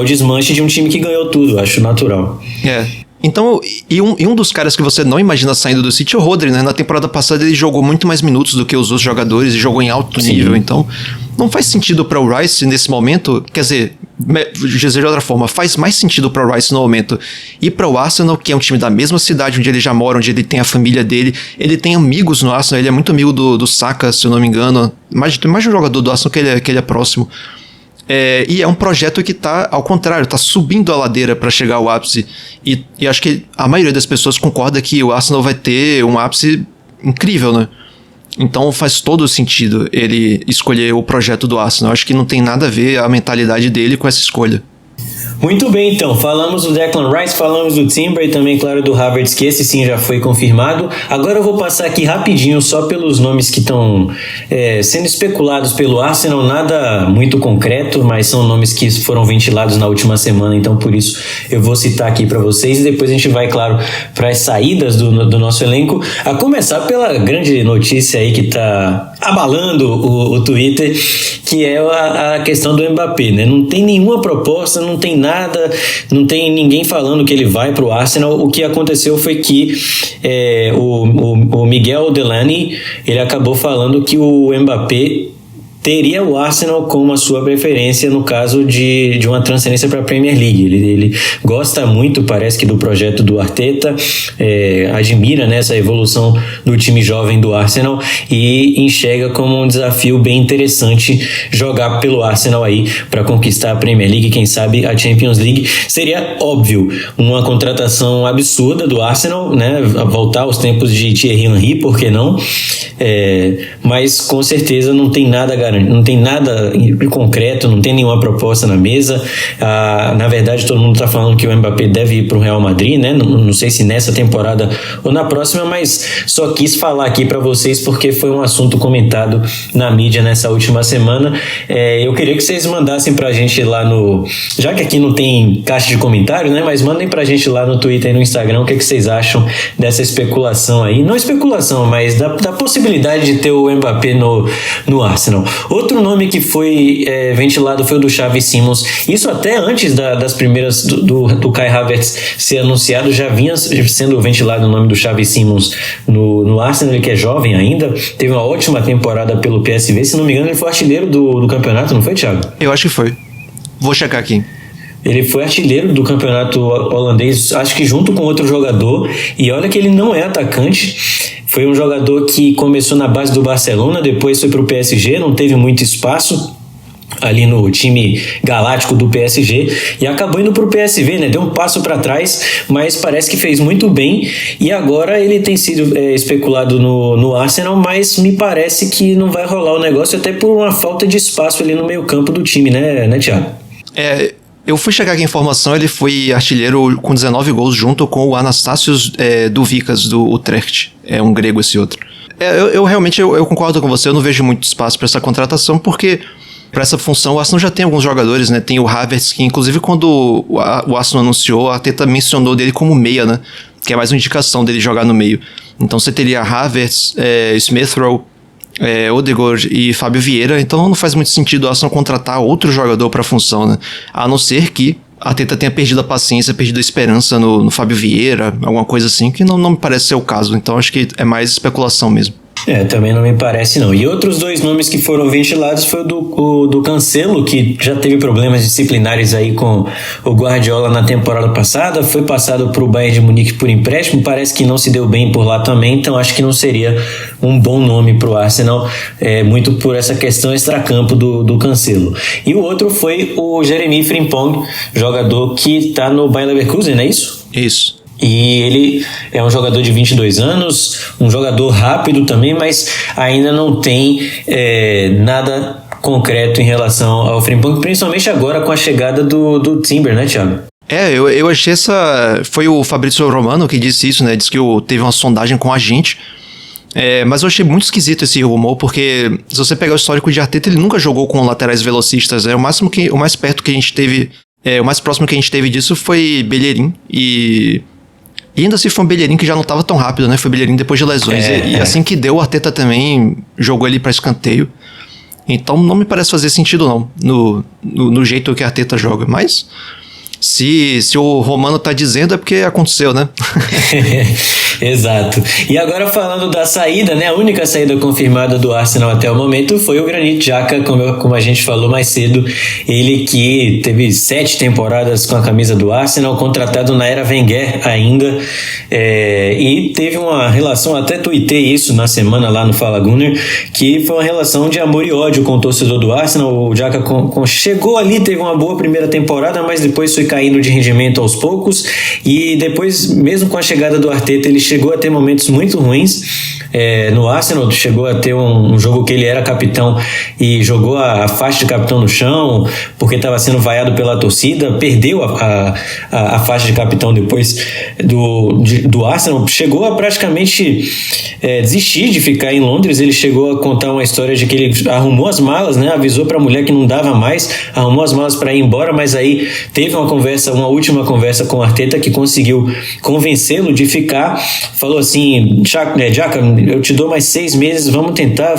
desmanche de um time que ganhou tudo, acho natural. Então, um dos caras que você não imagina saindo do City é o Rodri, né? Na temporada passada ele jogou muito mais minutos do que os outros jogadores e jogou em alto nível, então não faz sentido para o Rice nesse momento, quer dizer, de outra forma, faz mais sentido para o Rice no momento e para o Arsenal, que é um time da mesma cidade onde ele já mora, onde ele tem a família dele, ele tem amigos no Arsenal, ele é muito amigo do Saka, se eu não me engano, mais um jogador do Arsenal que ele é próximo. E é um projeto que tá, ao contrário, tá subindo a ladeira para chegar ao ápice. E acho que a maioria das pessoas concorda que o Arsenal vai ter um ápice incrível, né? Então faz todo sentido ele escolher o projeto do Arsenal. Acho que não tem nada a ver a mentalidade dele com essa escolha. Muito bem, então, falamos do Declan Rice, falamos do Timber e também, claro, do Havertz, que esse sim já foi confirmado. Agora eu vou passar aqui rapidinho só pelos nomes que estão sendo especulados pelo Arsenal, nada muito concreto, mas são nomes que foram ventilados na última semana, então por isso eu vou citar aqui para vocês e depois a gente vai, claro, para as saídas do nosso elenco, a começar pela grande notícia aí que está abalando o Twitter, que é a questão do Mbappé, né? Não tem nenhuma proposta, não tem nada, não tem ninguém falando que ele vai para o Arsenal. O que aconteceu foi que o Miguel Delaney, ele acabou falando que o Mbappé teria o Arsenal como a sua preferência no caso de uma transferência para a Premier League. Ele gosta muito, parece que, do projeto do Arteta, admira, né, essa evolução do time jovem do Arsenal e enxerga como um desafio bem interessante jogar pelo Arsenal aí para conquistar a Premier League, quem sabe a Champions League. Seria óbvio uma contratação absurda do Arsenal, né, voltar aos tempos de Thierry Henry, por que não? Mas com certeza não tem nada garantido, não tem nada concreto, não tem nenhuma proposta na mesa. Na verdade, todo mundo está falando que o Mbappé deve ir para o Real Madrid, né? Não sei se nessa temporada ou na próxima, mas só quis falar aqui para vocês porque foi um assunto comentado na mídia nessa última semana. Eu queria que vocês mandassem para a gente lá no... Já que aqui não tem caixa de comentários, né? Mas mandem para a gente lá no Twitter e no Instagram o que vocês acham dessa especulação aí. Não especulação, mas da possibilidade de ter o Mbappé no Arsenal. Outro nome que foi ventilado foi o do Xavi Simons. Isso até antes das primeiras do Kai Havertz ser anunciado, já vinha sendo ventilado o nome do Xavi Simons no Arsenal, ele que é jovem ainda, teve uma ótima temporada pelo PSV, se não me engano ele foi artilheiro do campeonato, não foi, Thiago? Eu acho que foi. Vou checar aqui. Ele foi artilheiro do campeonato holandês, acho que junto com outro jogador, e olha que ele não é atacante. Foi um jogador que começou na base do Barcelona, depois foi para o PSG, não teve muito espaço ali no time galáctico do PSG e acabou indo para o PSV, né? Deu um passo para trás, mas parece que fez muito bem e agora ele tem sido especulado no Arsenal, mas me parece que não vai rolar o negócio até por uma falta de espaço ali no meio campo do time, né Thiago? Eu fui checar aqui a informação, ele foi artilheiro com 19 gols junto com o Anastasios Douvikas do Utrecht. É um grego esse outro. Eu realmente concordo com você, eu não vejo muito espaço para essa contratação, porque para essa função o Arsenal já tem alguns jogadores, né? Tem o Havertz, que inclusive quando o Arsenal anunciou, a Arteta mencionou dele como meia, né? Que é mais uma indicação dele jogar no meio. Então você teria Havertz, Smith Rowe, Odegaard e Fábio Vieira, então não faz muito sentido o Arsenal contratar outro jogador para a função, né? A não ser que a Arteta tenha perdido a paciência, perdido a esperança no Fábio Vieira, alguma coisa assim, que não me parece ser o caso, então acho que é mais especulação mesmo. Também não me parece não. E outros dois nomes que foram ventilados foi o do Cancelo, que já teve problemas disciplinares aí com o Guardiola na temporada passada, foi passado para o Bayern de Munique por empréstimo, parece que não se deu bem por lá também, então acho que não seria um bom nome para o Arsenal, muito por essa questão extracampo do Cancelo. E o outro foi o Jeremy Frimpong, jogador que está no Bayer Leverkusen, não é isso? Isso. E ele é um jogador de 22 anos, um jogador rápido também, mas ainda não tem nada concreto em relação ao Frimpong, principalmente agora com a chegada do Timber, né, Thiago? Eu achei foi o Fabrizio Romano que disse isso, né? Disse que teve uma sondagem com a gente. Mas eu achei muito esquisito esse rumor, porque se você pegar o histórico de Arteta, ele nunca jogou com laterais velocistas. O mais perto que a gente teve, o mais próximo que a gente teve disso foi Bellerin e ainda se foi um Bellerin que já não estava tão rápido, né? Foi Bellerin depois de lesões. E assim que deu, o Arteta também jogou ele para escanteio. Então não me parece fazer sentido não, no jeito que a Arteta joga. Mas se o Romano tá dizendo é porque aconteceu, né? Exato. E agora falando da saída, né? A única saída confirmada do Arsenal até o momento foi o Granit Xhaka, como a gente falou mais cedo. Ele que teve 7 temporadas com a camisa do Arsenal, contratado na era Wenger ainda, e teve uma relação, até tuitei isso na semana lá no Fala Gunner, que foi uma relação de amor e ódio com o torcedor do Arsenal. O Xhaka chegou ali, teve uma boa primeira temporada, mas depois foi caindo de rendimento aos poucos, e depois, mesmo com a chegada do Arteta, ele chegou a ter momentos muito ruins no Arsenal. Chegou a ter um jogo que ele era capitão e jogou a faixa de capitão no chão porque estava sendo vaiado pela torcida, perdeu a faixa de capitão depois do Arsenal, chegou a praticamente desistir de ficar em Londres. Ele chegou a contar uma história de que ele arrumou as malas, né? Avisou para a mulher que não dava mais, arrumou as malas para ir embora, mas aí teve uma última conversa com o Arteta que conseguiu convencê-lo de ficar. Falou assim: Xhaka, eu te dou mais 6 meses, vamos tentar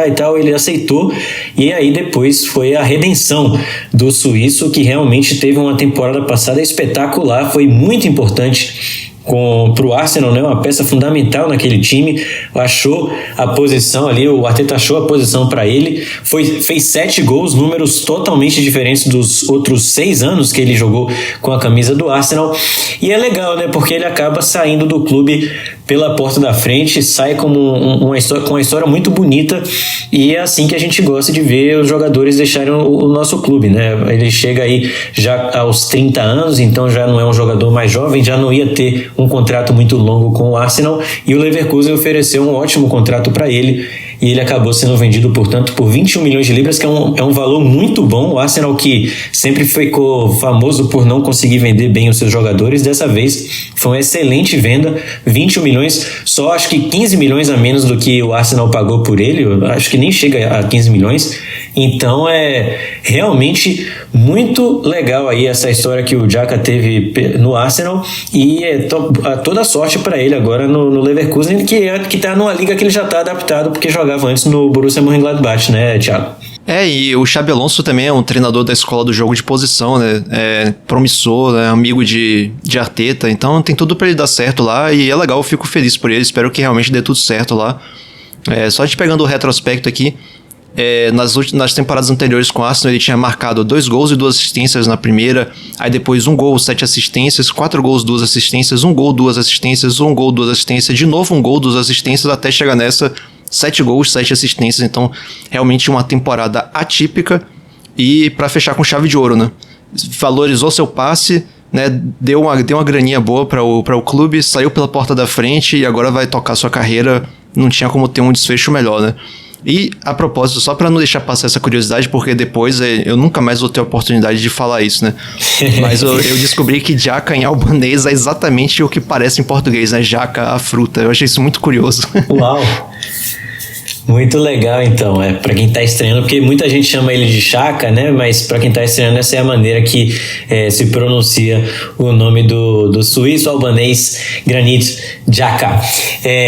e tal. Ele aceitou, e aí depois foi a redenção do suíço, que realmente teve uma temporada passada espetacular, foi muito importante pro Arsenal, né? Uma peça fundamental naquele time, achou a posição ali, o Arteta achou a posição para ele, fez 7 gols, números totalmente diferentes dos outros 6 anos que ele jogou com a camisa do Arsenal, e é legal, né? Porque ele acaba saindo do clube pela porta da frente, sai como uma história muito bonita, e é assim que a gente gosta de ver os jogadores deixarem o nosso clube, né? Ele chega aí já aos 30 anos, então já não é um jogador mais jovem, já não ia ter um contrato muito longo com o Arsenal, e o Leverkusen ofereceu um ótimo contrato para ele, e ele acabou sendo vendido, portanto, por 21 milhões de libras, que é um valor muito bom. O Arsenal, que sempre ficou famoso por não conseguir vender bem os seus jogadores, dessa vez foi uma excelente venda, 21 milhões, só acho que 15 milhões a menos do que o Arsenal pagou por ele, eu acho que nem chega a 15 milhões, então é realmente muito legal aí essa história que o Xhaka teve no Arsenal, e toda a sorte para ele agora no Leverkusen, que tá numa liga que ele já tá adaptado, porque jogava antes no Borussia Mönchengladbach, né, Thiago? E o Xabi Alonso também é um treinador da escola do jogo de posição, né? É promissor, né? Amigo de Arteta, então tem tudo pra ele dar certo lá, e é legal, eu fico feliz por ele, espero que realmente dê tudo certo lá. Só a gente pegando o retrospecto aqui, nas temporadas anteriores com o Arsenal ele tinha marcado 2 gols e 2 assistências na primeira, aí depois 1 gol, 7 assistências, 4 gols, 2 assistências, 1 gol, 2 assistências, 1 gol, 2 assistências, de novo 1 gol, 2 assistências, até chegar nessa 7 gols, 7 assistências, então realmente uma temporada atípica, e para fechar com chave de ouro, né? Valorizou seu passe, né? Deu uma graninha boa para o clube, saiu pela porta da frente e agora vai tocar sua carreira, não tinha como ter um desfecho melhor, né? E, a propósito, só para não deixar passar essa curiosidade, porque depois eu nunca mais vou ter a oportunidade de falar isso, né? Mas eu descobri que jaca em albanês é exatamente o que parece em português, né? Jaca, a fruta. Eu achei isso muito curioso. Uau! Muito legal, então, para quem tá estreando, porque muita gente chama ele de Xhaka, né, mas para quem tá estreando, essa é a maneira que se pronuncia o nome do suíço-albanês Granit Xhaka.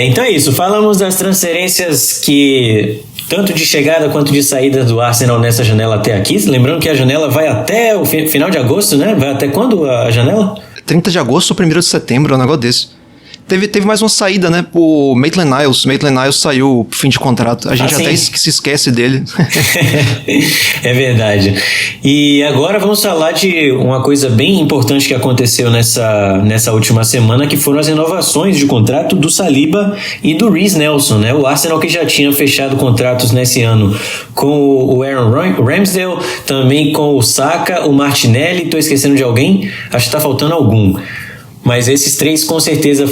Então é isso, falamos das transferências que tanto de chegada quanto de saída do Arsenal nessa janela até aqui, lembrando que a janela vai até o final de agosto, né, vai até quando a janela? 30 de agosto ou 1º de setembro, um negócio desse. Teve mais uma saída, né? O Maitland-Niles. Maitland-Niles saiu pro fim de contrato. A gente até se esquece dele. É verdade. E agora vamos falar de uma coisa bem importante que aconteceu nessa última semana, que foram as renovações de contrato do Saliba e do Reiss Nelson, né? O Arsenal, que já tinha fechado contratos nesse ano com o Aaron Ramsdale, também com o Saka, o Martinelli. Tô esquecendo de alguém? Acho que tá faltando algum. Mas esses 3 com certeza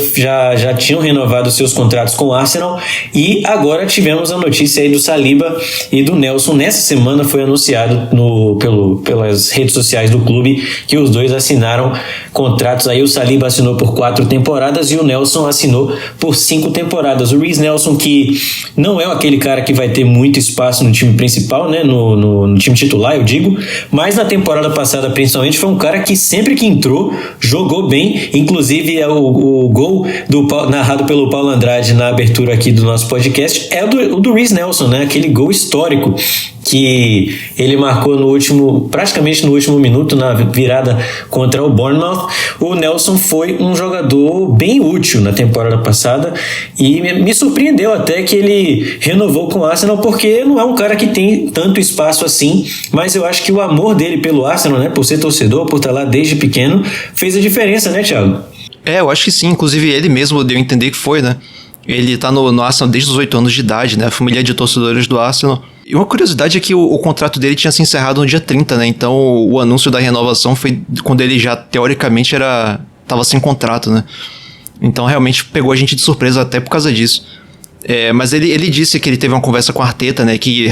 já tinham renovado seus contratos com o Arsenal, e agora tivemos a notícia aí do Saliba e do Nelson. Nessa semana foi anunciado pelas redes sociais do clube que os dois assinaram contratos. Aí o Saliba assinou por 4 temporadas e o Nelson assinou por 5 temporadas. O Reiss Nelson, que não é aquele cara que vai ter muito espaço no time principal, né, no time titular, eu digo, mas na temporada passada principalmente foi um cara que sempre que entrou jogou bem. Inclusive, o gol narrado pelo Paulo Andrade na abertura aqui do nosso podcast é o do Reiss Nelson, né? Aquele gol histórico que ele marcou praticamente no último minuto, na virada contra o Bournemouth. O Nelson foi um jogador bem útil na temporada passada, e me surpreendeu até que ele renovou com o Arsenal, porque não é um cara que tem tanto espaço assim, mas eu acho que o amor dele pelo Arsenal, né, por ser torcedor, por estar lá desde pequeno, fez a diferença, né, Thiago? Eu acho que sim, inclusive ele mesmo deu a entender que foi, né? Ele tá no Arsenal desde os 8 anos de idade, né? A família de torcedores do Arsenal. E uma curiosidade é que o contrato dele tinha se encerrado no dia 30, né? Então o anúncio da renovação foi quando ele já, teoricamente, tava sem contrato, né? Então realmente pegou a gente de surpresa até por causa disso. Mas ele disse que ele teve uma conversa com a Arteta, né? Que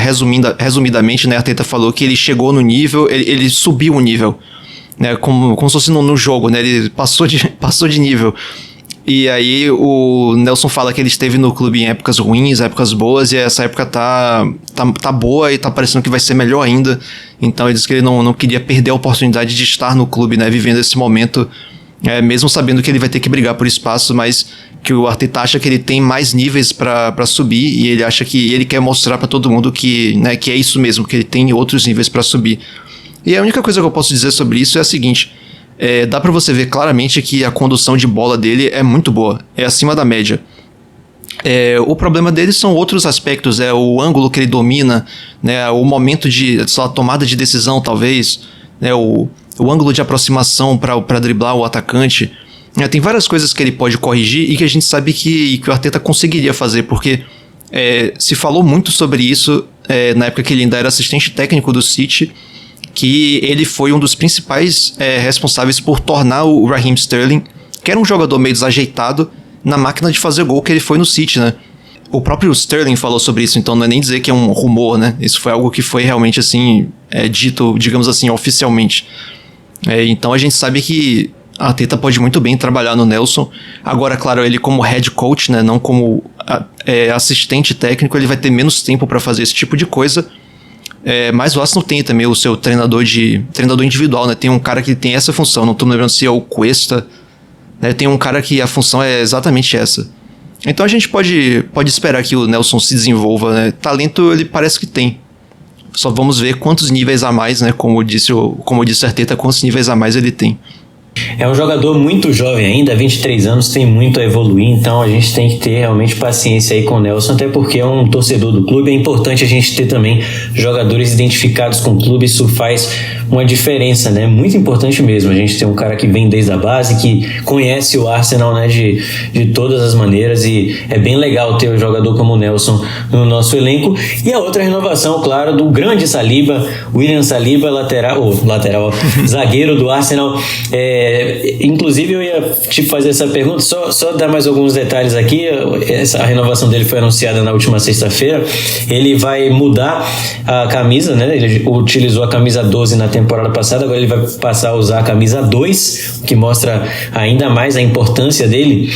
resumidamente, né, a Arteta falou que ele chegou no nível, ele subiu o nível, né? Como se fosse no jogo, né? Ele passou de nível. E aí o Nelson fala que ele esteve no clube em épocas ruins, épocas boas, e essa época tá boa e tá parecendo que vai ser melhor ainda. Então ele disse que ele não queria perder a oportunidade de estar no clube, né, vivendo esse momento, mesmo sabendo que ele vai ter que brigar por espaço, mas que o Arteta acha que ele tem mais níveis pra subir, e ele acha que ele quer mostrar pra todo mundo que, né, que é isso mesmo, que ele tem outros níveis pra subir. E a única coisa que eu posso dizer sobre isso é a seguinte: dá pra você ver claramente que a condução de bola dele é muito boa, é acima da média. O problema dele são outros aspectos, o ângulo que ele domina, né, o momento de sua tomada de decisão, talvez, né, o ângulo de aproximação para driblar o atacante. Tem várias coisas que ele pode corrigir e que a gente sabe que o Arteta conseguiria fazer, porque se falou muito sobre isso na época que ele ainda era assistente técnico do City, que ele foi um dos principais responsáveis por tornar o Raheem Sterling, que era um jogador meio desajeitado, na máquina de fazer gol que ele foi no City, né? O próprio Sterling falou sobre isso, então não é nem dizer que é um rumor, né? Isso foi algo que foi realmente, assim, dito, digamos assim, oficialmente. Então a gente sabe que a Arteta pode muito bem trabalhar no Nelson. Agora, claro, ele como head coach, né, não como assistente técnico, ele vai ter menos tempo para fazer esse tipo de coisa. Mas o Arsenal tem também o seu treinador individual, né? Tem um cara que tem essa função, não tô me lembrando se é o Cuesta, né? Tem um cara que a função é exatamente essa. Então a gente pode esperar que o Nelson se desenvolva, né? Talento ele parece que tem. Só vamos ver quantos níveis a mais, né? Como disse Arteta, quantos níveis a mais ele tem. É um jogador muito jovem ainda, 23 anos, tem muito a evoluir, então a gente tem que ter realmente paciência aí com o Nelson, até porque é um torcedor do clube. É importante a gente ter também jogadores identificados com o clube, isso faz uma diferença, né? Muito importante mesmo, a gente ter um cara que vem desde a base, que conhece o Arsenal, né, de todas as maneiras, e é bem legal ter um jogador como o Nelson no nosso elenco. E a outra renovação, claro, do grande Saliba, William Saliba, lateral, zagueiro do Arsenal. Inclusive eu ia te fazer essa pergunta, só dar mais alguns detalhes aqui. A renovação dele foi anunciada na última sexta-feira. Ele vai mudar a camisa, né? Ele utilizou a camisa 12 na temporada passada, agora ele vai passar a usar a camisa 2, o que mostra ainda mais a importância dele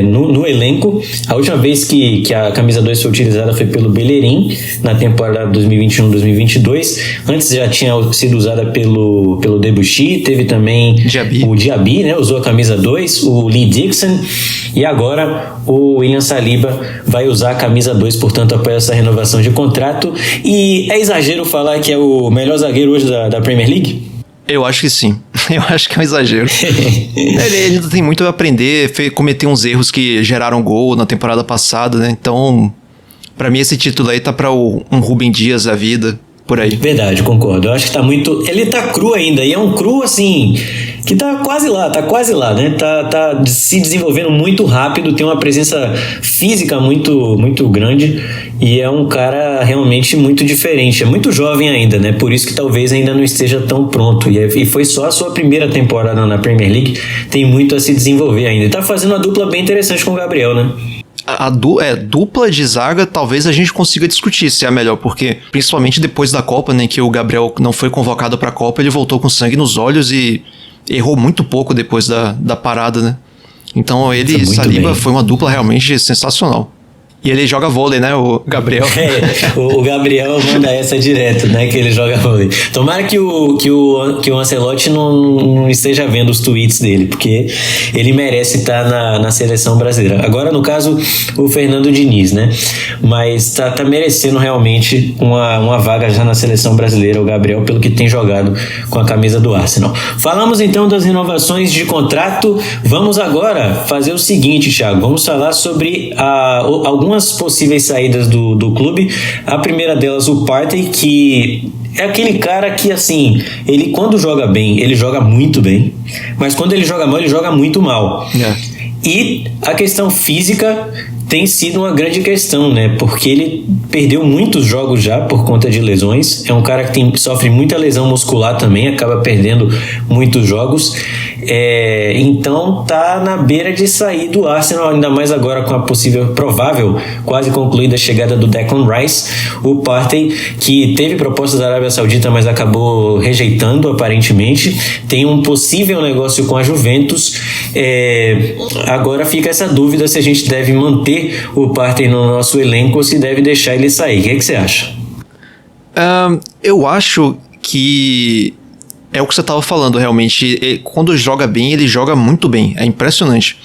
no elenco. A última vez que a camisa 2 foi utilizada foi pelo Bellerin na temporada 2021-2022. Antes já tinha sido usada pelo Debuchy, teve também o Diaby, né? Usou a camisa 2, o Lee Dixon, e agora o William Saliba vai usar a camisa 2, portanto apoia essa renovação de contrato. E é exagero falar que é o melhor zagueiro hoje da Premier League? Eu acho que sim. Eu acho que é um exagero. ele ainda tem muito a aprender, cometeu uns erros que geraram gol na temporada passada, né? Então, pra mim esse título aí tá pra um Rúben Dias da vida, por aí. Verdade, concordo. Eu acho que tá muito... Ele tá cru ainda, e é um cru, assim, que tá quase lá, né? Tá se desenvolvendo muito rápido, tem uma presença física muito, muito grande, e é um cara realmente muito diferente. É muito jovem ainda, né? Por isso que talvez ainda não esteja tão pronto. E foi só a sua primeira temporada na Premier League, tem muito a se desenvolver ainda. E tá fazendo uma dupla bem interessante com o Gabriel, né? A dupla de zaga talvez a gente consiga discutir se é a melhor, porque principalmente depois da Copa, né, que o Gabriel não foi convocado pra Copa, ele voltou com sangue nos olhos e errou muito pouco depois da parada, né? Então ele e Saliba foi uma dupla realmente sensacional. E ele joga vôlei, né, o Gabriel? O Gabriel manda essa direto, né, que ele joga vôlei. Tomara que o Ancelotti não esteja vendo os tweets dele, porque ele merece estar na seleção brasileira. Agora, no caso, o Fernando Diniz, né? Mas tá merecendo realmente uma vaga já na seleção brasileira, o Gabriel, pelo que tem jogado com a camisa do Arsenal. Falamos então das renovações de contrato. Vamos agora fazer o seguinte, Thiago. Vamos falar sobre algumas possíveis saídas do clube. A primeira delas, o Partey, que é aquele cara que, assim, ele quando joga bem, ele joga muito bem, mas quando ele joga mal, ele joga muito mal. E a questão física tem sido uma grande questão, né? Porque ele perdeu muitos jogos já por conta de lesões. É um cara que sofre muita lesão muscular também, acaba perdendo muitos jogos. Então tá na beira de sair do Arsenal, ainda mais agora com a provável, quase concluída chegada do Declan Rice. O Partey, que teve proposta da Arábia Saudita, mas acabou rejeitando aparentemente. Tem um possível negócio com a Juventus. Agora fica essa dúvida se a gente deve manter o Partey no nosso elenco ou se deve deixar ele sair. O que você acha? Eu acho que é o que você estava falando, realmente. Quando joga bem, ele joga muito bem. É impressionante.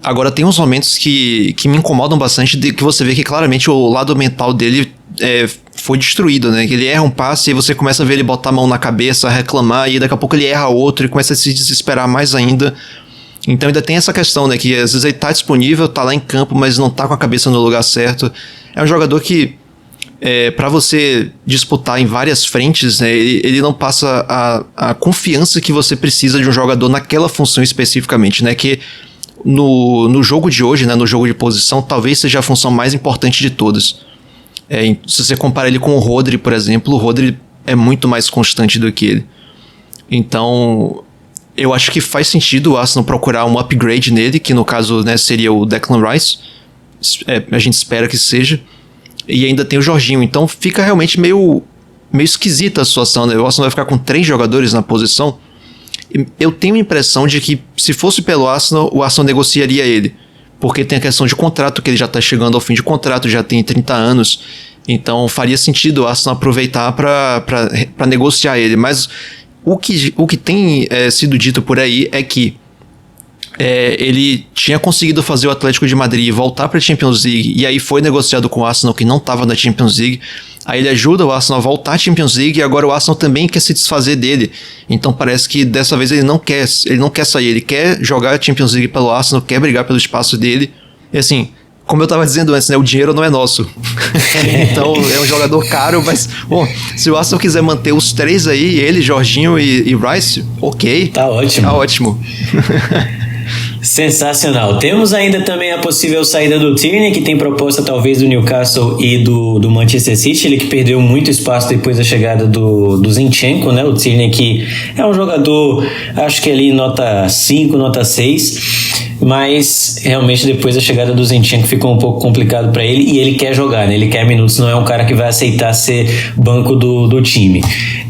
Agora, tem uns momentos que me incomodam bastante, que você vê que claramente o lado mental dele foi destruído, né? Ele erra um passe e você começa a ver ele botar a mão na cabeça, reclamar, e daqui a pouco ele erra outro e começa a se desesperar mais ainda. Então ainda tem essa questão, né? Que às vezes ele tá disponível, tá lá em campo, mas não tá com a cabeça no lugar certo. É um jogador que, para você disputar em várias frentes, né, ele não passa a confiança que você precisa de um jogador naquela função especificamente, né? Que no jogo de hoje, né, no jogo de posição, talvez seja a função mais importante de todas. Se você compara ele com o Rodri, por exemplo, o Rodri é muito mais constante do que ele. Então, eu acho que faz sentido o Arsenal procurar um upgrade nele, que no caso, né, seria o Declan Rice. A gente espera que seja. E ainda tem o Jorginho, então fica realmente meio esquisita a situação, né? O Arsenal vai ficar com 3 jogadores na posição. Eu tenho a impressão de que, se fosse pelo Arsenal, o Arsenal negociaria ele. Porque tem a questão de contrato, que ele já está chegando ao fim de contrato, já tem 30 anos. Então faria sentido o Arsenal aproveitar para negociar ele. Mas o que tem sido dito por aí é que ele tinha conseguido fazer o Atlético de Madrid voltar para a Champions League, e aí foi negociado com o Arsenal, que não estava na Champions League. Aí ele ajuda o Arsenal a voltar à Champions League, e agora o Arsenal também quer se desfazer dele. Então parece que dessa vez ele não quer sair, ele quer jogar a Champions League pelo Arsenal, quer brigar pelo espaço dele. E assim, como eu estava dizendo antes, né, o dinheiro não é nosso. Então é um jogador caro, mas bom, se o Arsenal quiser manter os 3 aí, ele, Jorginho e Rice, ok. Tá ótimo. Tá ótimo. Sensacional. Temos ainda também a possível saída do Tierney, que tem proposta talvez do Newcastle e do Manchester City. Ele que perdeu muito espaço depois da chegada do Zinchenko, né? O Tierney, que é um jogador, acho que ali nota 5, nota 6, mas realmente depois da chegada do Zinchenko ficou um pouco complicado para ele, e ele quer jogar, né? Ele quer minutos, não é um cara que vai aceitar ser banco do time.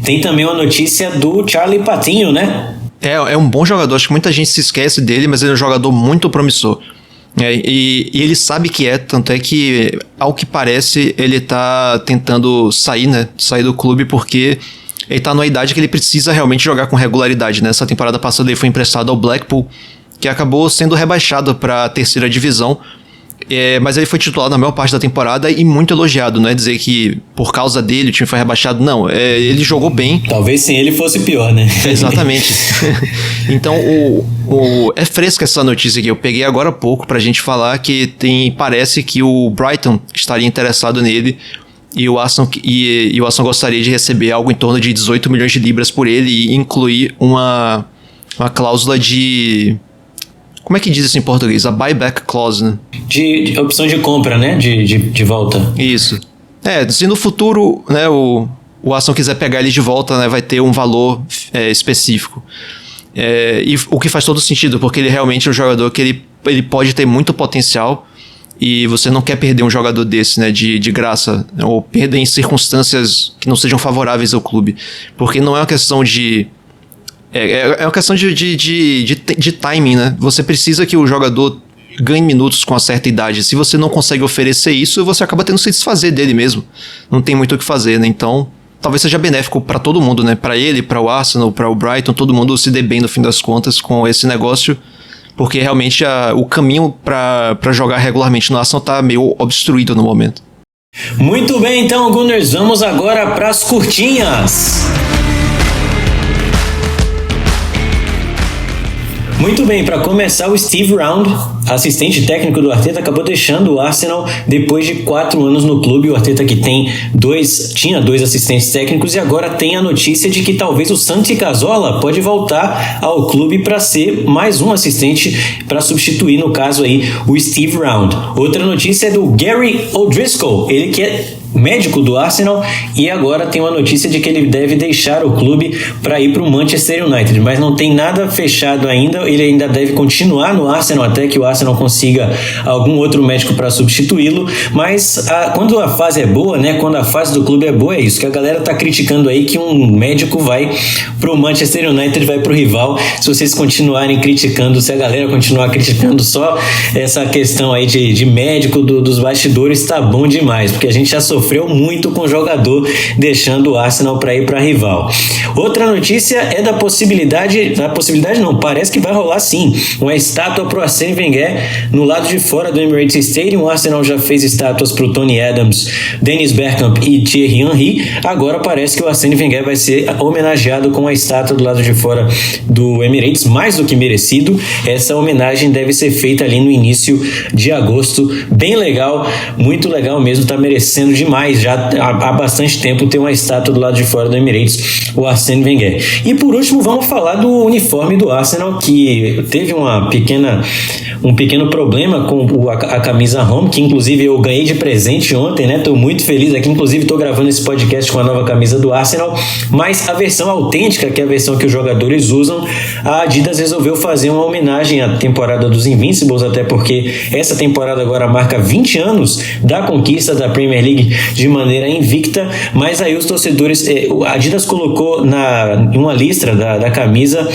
Tem também uma notícia do Charlie Pathinho, né? É um bom jogador, acho que muita gente se esquece dele, mas ele é um jogador muito promissor. E ele sabe que tanto é que, ao que parece, ele tá tentando sair do clube, porque ele tá numa idade que ele precisa realmente jogar com regularidade, né? Essa temporada passada ele foi emprestado ao Blackpool, que acabou sendo rebaixado para a 3ª divisão. Mas ele foi titular na maior parte da temporada e muito elogiado, não é dizer que por causa dele o time foi rebaixado, não, ele jogou bem. Talvez sem ele fosse pior, né? Exatamente. Então é fresca essa notícia que eu peguei agora há pouco pra gente falar, que parece que o Brighton estaria interessado nele, e o Arsenal gostaria de receber algo em torno de 18 milhões de libras por ele, e incluir uma cláusula de... Como é que diz isso em português? A buyback clause, né? De opção de compra, né? De volta. Isso. Se no futuro, né, o Arsenal quiser pegar ele de volta, né, vai ter um valor específico. E o que faz todo sentido, porque ele realmente é um jogador que ele pode ter muito potencial, e você não quer perder um jogador desse, né, de graça, ou perder em circunstâncias que não sejam favoráveis ao clube. Porque não é uma questão de... É uma questão de timing, né? Você precisa que o jogador ganhe minutos com uma certa idade. Se você não consegue oferecer isso, você acaba tendo que se desfazer dele mesmo. Não tem muito o que fazer, né? Então, talvez seja benéfico para todo mundo, né? Para ele, para o Arsenal, para o Brighton, todo mundo se dê bem no fim das contas com esse negócio, porque realmente o caminho para jogar regularmente no Arsenal tá meio obstruído no momento. Muito bem, então, Gunners, vamos agora para as curtinhas. Muito bem, para começar, o Steve Round, assistente técnico do Arteta, acabou deixando o Arsenal depois de 4 anos no clube. O Arteta que tinha 2 assistentes técnicos, e agora tem a notícia de que talvez o Santi Cazorla pode voltar ao clube para ser mais um assistente para substituir, no caso aí, o Steve Round. Outra notícia é do Gary O'Driscoll, ele que é médico do Arsenal, e agora tem uma notícia de que ele deve deixar o clube para ir para o Manchester United, mas não tem nada fechado ainda. Ele ainda deve continuar no Arsenal até que o Arsenal consiga algum outro médico para substituí-lo, mas quando a fase é boa, né, quando a fase do clube é boa, é isso que a galera tá criticando aí, que um médico vai para o Manchester United, vai para o rival. Se vocês continuarem criticando, se a galera continuar criticando só essa questão aí de médico dos bastidores, tá bom demais, porque a gente já sofreu muito com o jogador deixando o Arsenal para ir para rival. Outra notícia é da possibilidade não, parece que vai rolar sim, uma estátua para o Arsène Wenger Wenger no lado de fora do Emirates Stadium. O Arsenal já fez estátuas para o Tony Adams, Dennis Bergkamp e Thierry Henry. Agora parece que o Arsène Wenger vai ser homenageado com a estátua do lado de fora do Emirates, mais do que merecido. Essa homenagem deve ser feita ali no início de agosto. Bem legal, muito legal mesmo, tá merecendo demais já há bastante tempo ter uma estátua do lado de fora do Emirates, o Arsène Wenger. E por último, vamos falar do uniforme do Arsenal, que teve um pequeno problema com a camisa home, que inclusive eu ganhei de presente ontem, né? Tô muito feliz aqui, inclusive tô gravando esse podcast com a nova camisa do Arsenal, mas a versão autêntica, que é a versão que os jogadores usam, a Adidas resolveu fazer uma homenagem à temporada dos Invincibles, até porque essa temporada agora marca 20 anos da conquista da Premier League de maneira invicta, mas aí os torcedores, a Adidas colocou em uma listra da camisa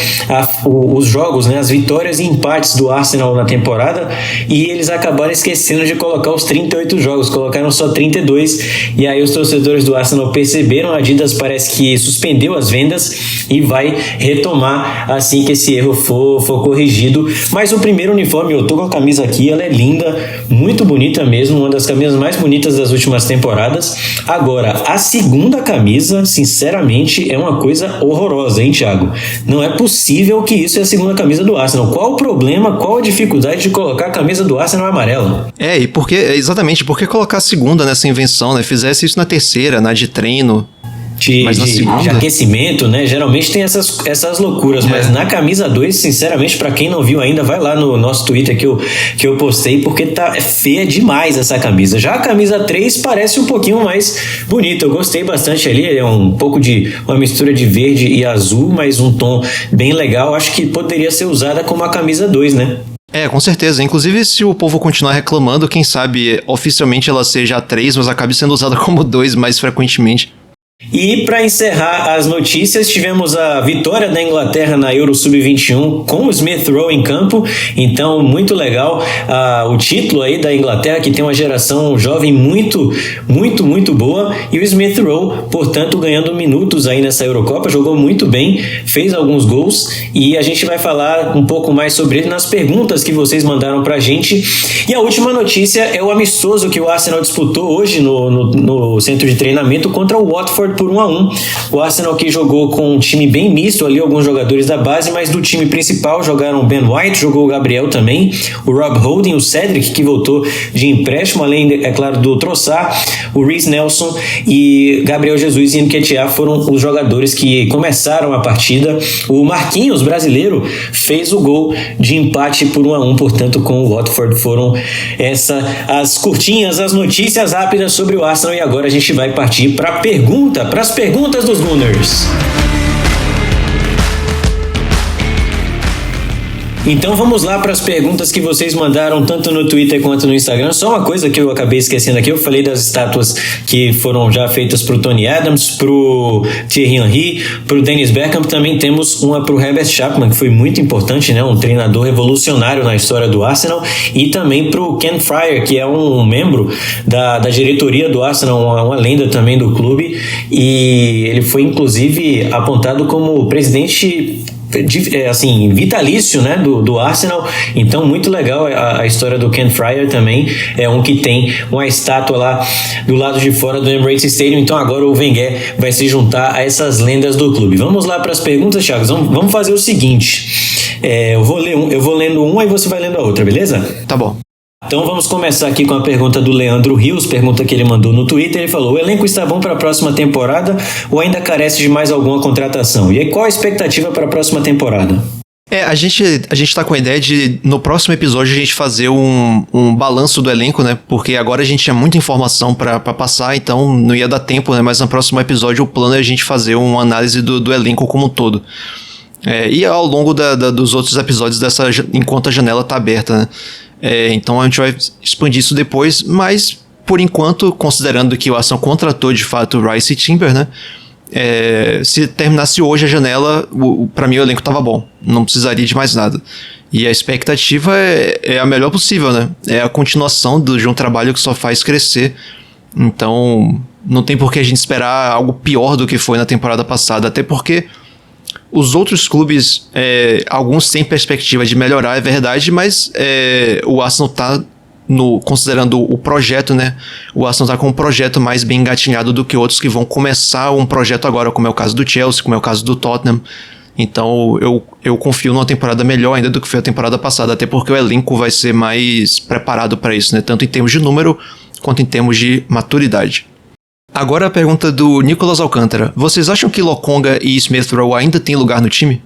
os jogos, né, as vitórias e empates do Arsenal na temporada, e eles acabaram esquecendo de colocar os 38 jogos, colocaram só 32, e aí os torcedores do Arsenal perceberam. A Adidas parece que suspendeu as vendas e vai retomar assim que esse erro for corrigido. Mas o primeiro uniforme, eu tô com a camisa aqui, ela é linda, muito bonita mesmo, uma das camisas mais bonitas das últimas temporadas. Agora, a segunda camisa, sinceramente, é uma coisa horrorosa, hein, Thiago? Não é possível que isso é a segunda camisa do Arsenal. Qual o problema, qual a dificuldade de colocar a camisa do Arsenal amarela? E exatamente, por que colocar a segunda nessa invenção, né? Fizesse isso na terceira, na de treino. Mas na segunda? De aquecimento, né? Geralmente tem essas loucuras, mas na camisa 2, sinceramente, pra quem não viu ainda, vai lá no nosso Twitter que eu postei, porque tá feia demais essa camisa. Já a camisa 3 parece um pouquinho mais bonita, eu gostei bastante ali, é um pouco de uma mistura de verde e azul, mas um tom bem legal, acho que poderia ser usada como a camisa 2, né? Com certeza. Inclusive, se o povo continuar reclamando, quem sabe oficialmente ela seja a 3, mas acabe sendo usada como 2 mais frequentemente. E para encerrar as notícias, tivemos a vitória da Inglaterra na Euro Sub-21 com o Smith Rowe em campo, então muito legal o título aí da Inglaterra, que tem uma geração jovem muito, muito, muito boa, e o Smith Rowe, portanto, ganhando minutos aí nessa Eurocopa, jogou muito bem, fez alguns gols, e a gente vai falar um pouco mais sobre ele nas perguntas que vocês mandaram pra gente. E a última notícia é o amistoso que o Arsenal disputou hoje no centro de treinamento contra o Watford por 1-1. O Arsenal que jogou com um time bem misto ali, alguns jogadores da base, mas do time principal jogaram o Ben White, jogou o Gabriel também, o Rob Holding, o Cedric, que voltou de empréstimo, além, é claro, do Trossard, o Reece Nelson e Gabriel Jesus e Nketiah foram os jogadores que começaram a partida. O Marquinhos, brasileiro, fez o gol de empate por 1-1, portanto, com o Watford. Foram as curtinhas, as notícias rápidas sobre o Arsenal, e agora a gente vai partir para as perguntas dos Gunners. Então vamos lá para as perguntas que vocês mandaram tanto no Twitter quanto no Instagram. Só uma coisa que eu acabei esquecendo aqui, eu falei das estátuas que foram já feitas para o Tony Adams, para o Thierry Henry, para o Dennis Bergkamp. Também temos uma para o Herbert Chapman, que foi muito importante, né? Um treinador revolucionário na história do Arsenal, e também para o Ken Fryer, que é um membro da diretoria do Arsenal, uma lenda também do clube, e ele foi inclusive apontado como presidente vitalício, né, do Arsenal. Então muito legal a história do Ken Fryer também, é um que tem uma estátua lá do lado de fora do Emirates Stadium. Então agora o Wenger vai se juntar a essas lendas do clube. Vamos lá para as perguntas, Thiago. Vamos fazer o seguinte, eu vou lendo uma e você vai lendo a outra, beleza? Tá bom. Então vamos começar aqui com a pergunta do Leandro Rios, pergunta que ele mandou no Twitter. Ele falou: o elenco está bom para a próxima temporada ou ainda carece de mais alguma contratação? E aí, qual a expectativa para a próxima temporada? A gente tá com a ideia de, no próximo episódio, a gente fazer um balanço do elenco, né? Porque agora a gente tinha muita informação pra passar, então não ia dar tempo, né? Mas no próximo episódio o plano é a gente fazer uma análise do elenco como um todo. E ao longo dos outros episódios enquanto a janela tá aberta, né? Então a gente vai expandir isso depois, mas por enquanto, considerando que o Arsenal contratou de fato o Rice e Timber, né? Se terminasse hoje a janela, pra mim o elenco tava bom, não precisaria de mais nada. E a expectativa é a melhor possível, né? É a continuação de um trabalho que só faz crescer. Então não tem por que a gente esperar algo pior do que foi na temporada passada, até porque Os outros clubes, alguns têm perspectiva de melhorar, é verdade, mas o Arsenal tá considerando o projeto, né? O Arsenal tá com um projeto mais bem engatilhado do que outros que vão começar um projeto agora, como é o caso do Chelsea, como é o caso do Tottenham. Então eu confio numa temporada melhor ainda do que foi a temporada passada, até porque o elenco vai ser mais preparado para isso, né? Tanto em termos de número quanto em termos de maturidade. Agora a pergunta do Nicolas Alcântara. Vocês acham que Lokonga e Smith Rowe ainda têm lugar no time?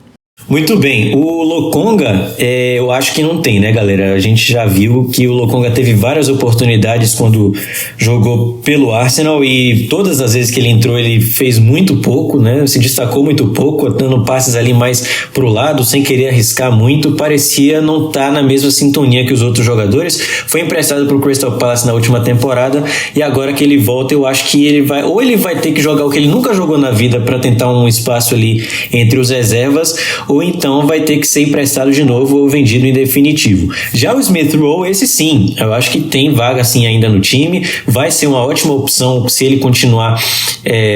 Muito bem, o Lokonga eu acho que não tem, né, galera? A gente já viu que o Lokonga teve várias oportunidades quando jogou pelo Arsenal e todas as vezes que ele entrou ele fez muito pouco, né? Se destacou muito pouco, dando passes ali mais pro lado, sem querer arriscar muito, parecia não estar na mesma sintonia que os outros jogadores. Foi emprestado pro Crystal Palace na última temporada e agora que ele volta eu acho que ele vai ter que jogar o que ele nunca jogou na vida para tentar um espaço ali entre os reservas, ou então vai ter que ser emprestado de novo ou vendido em definitivo. Já o Smith Rowe, esse sim, eu acho que tem vaga sim ainda no time, vai ser uma ótima opção se ele continuar,